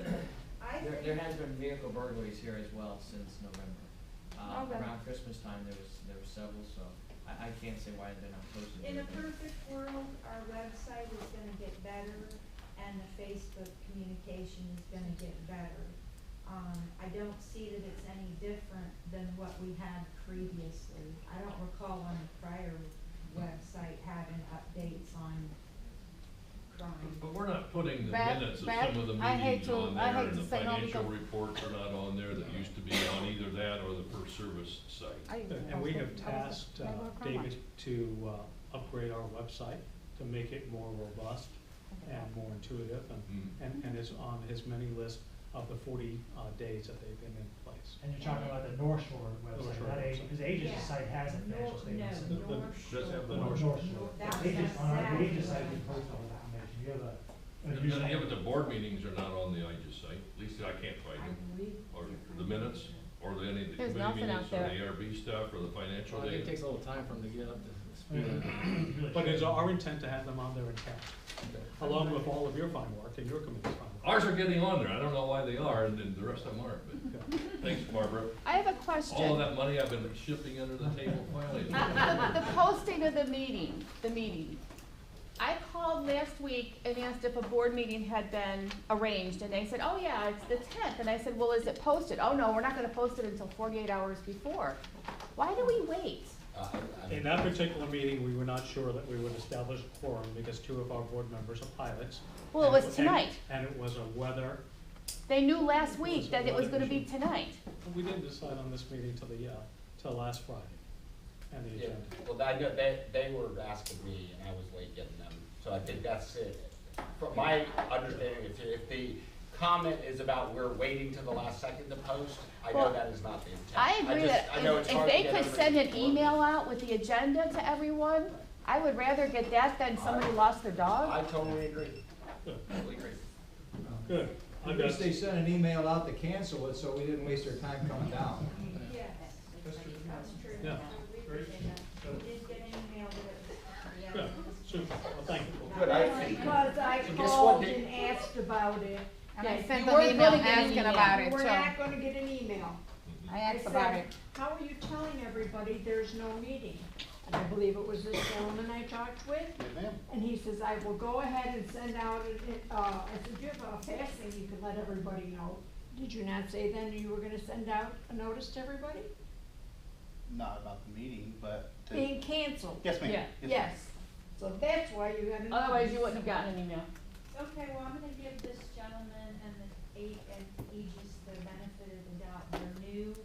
There has been vehicle burglaries here as well since November. Okay. Around Christmas time, there were several, so I can't say why they're not posted. in a perfect world, our website is gonna get better and the Facebook communication is gonna get better. I don't see that it's any different than what we had previously. I don't recall on the prior website having updates on crime. But we're not putting the Beth, minutes of Beth, some of the I hate meetings to- on I there, hate and to the say no financial because- reports are not on there that used to be on either that or the per service site. And we have tasked David to upgrade our website to make it more robust and more intuitive, and is on his many list of the 40 days that they've been in place. And you're talking about the North Shore website, Shore not website. Aegis, because Aegis Yeah. site has a financial statements. No, North Shore. Does have The the North North Shore. That's Aegis, on our exactly Aegis site, what- we post all that information. You have a Yeah, username. but the board meetings are not on the Aegis site, at least I can't find them. Or the minutes, or any of the There's committee nothing meetings, out or there. the ARB stuff, or the financial Well, I think it data. takes a little time for them to get up to Really speed. But it's our intent to have them on there in cash, along with all of your fine work and your committee's fine work. Ours are getting on there, I don't know why they are, and then the rest of them aren't, but, thanks, Barbara. I have a question. All of that money I've been shipping under the table finally. The posting of the meeting. I called last week and asked if a board meeting had been arranged, and they said, oh yeah, it's the 10th. And I said, well, is it posted? Oh no, we're not gonna post it until 48 hours before. Why do we wait? In that particular meeting, we were not sure that we would establish a quorum because 2 of our board members are pilots. Well, it was tonight. And it was a weather, They knew last week that it was gonna be tonight. we didn't decide on this meeting till last Friday, and the Yeah, agenda. well, I know they were asking me, and I was late getting them, so I think that's it. From my understanding, if the comment is about we're waiting to the last second to post, I know Well, that is not the intent. I agree just- that I know it's if hard to they get could everybody send an to work. email out with the agenda to everyone, I would rather get that than somebody lost their I dog. totally agree. Good. Totally agree. Good. At least they sent an email out to cancel it, so we didn't waste our time coming down. Yes, that's true. Yeah. We appreciate that. We did get an email that Good, super, well, thank you. Good, I, because I So guess what, called Dave? and asked about it. And I Yeah, sent you an weren't email gonna get an asking email. about it, We're so not gonna get an email. I asked I about said, it. how are you telling everybody there's no meeting? And I believe it was this gentleman I talked with. And he says, I will go ahead and send out, I said, you have a fast thing you could let everybody know. Did you not say then you were gonna send out a notice to everybody? Not about the meeting, but. Being canceled. Yes, ma'am. Yeah. Yes. So that's why you got an. Otherwise, you wouldn't have gotten an email. Okay, well, I'm gonna give this gentleman and Aegis the benefit of the doubt. They're new,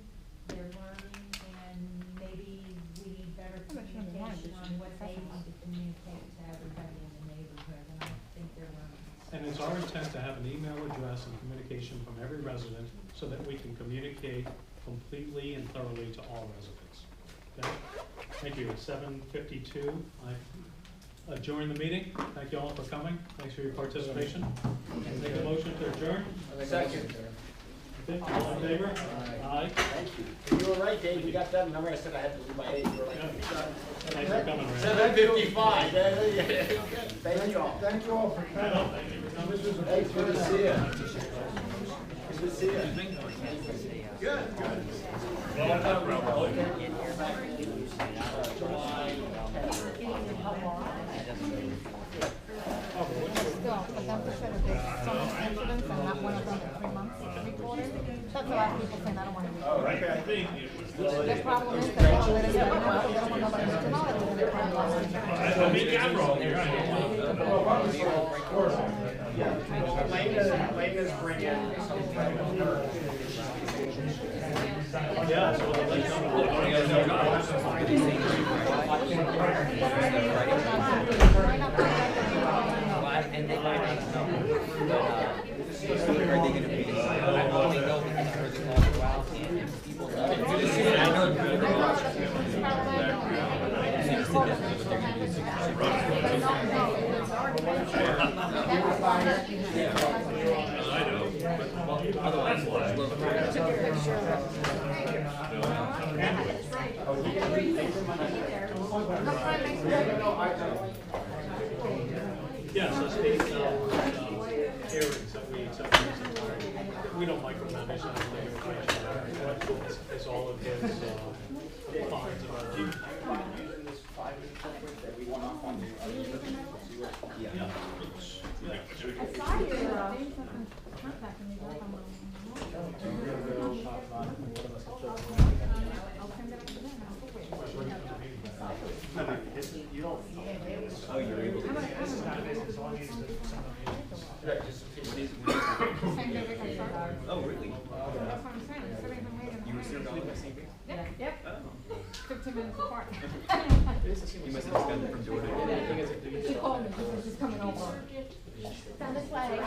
they're learning, and maybe we need better communication on what they need to communicate to everybody in the neighborhood, and I think they're learning. And it's our intent to have an email address and communication from every resident so that we can communicate completely and thoroughly to all residents. Okay? Thank you. It's 7:52. I adjourn the meeting. Thank you all for coming. Thanks for your participation. Make a motion to adjourn. Second. Okay, all in favor? Aye. Thank you. You were right, Dave, you got that number, I said I had to leave by 8, you were right. Thanks for coming, Randy. 7:55, thank you all. Thank you all for coming. Thank you for coming. Hey, good to see you. Good to see you. Good, good. Still, but them percent of this, some incidents and not one of them for 3 months reported. That's a lot of people saying, I don't want to report. The problem is that they don't let anybody know, they don't want nobody to know that they're part of the Maybe I'm wrong, you're right. Lane is bringing Yeah, so And they might not know, but, are they gonna be, I only know because I heard the call go out and if people know. I know they're gonna watch Yes, the state, hearings that we accept. We don't micromanage anything. It's all of his, fines and all. using this 5-minute that we went off on the other. Yeah. I saw your, contacting me back on my. I'll send it up to them. You don't. Oh, you're able to. This is not a business, as long as Same day we can start. Oh, really? That's what I'm saying, it's sitting in the meeting. You received all of the same day? Yep, Oh. 15 minutes apart. You must have gotten it from door to door. She called me, she said she's coming over. It's on its way.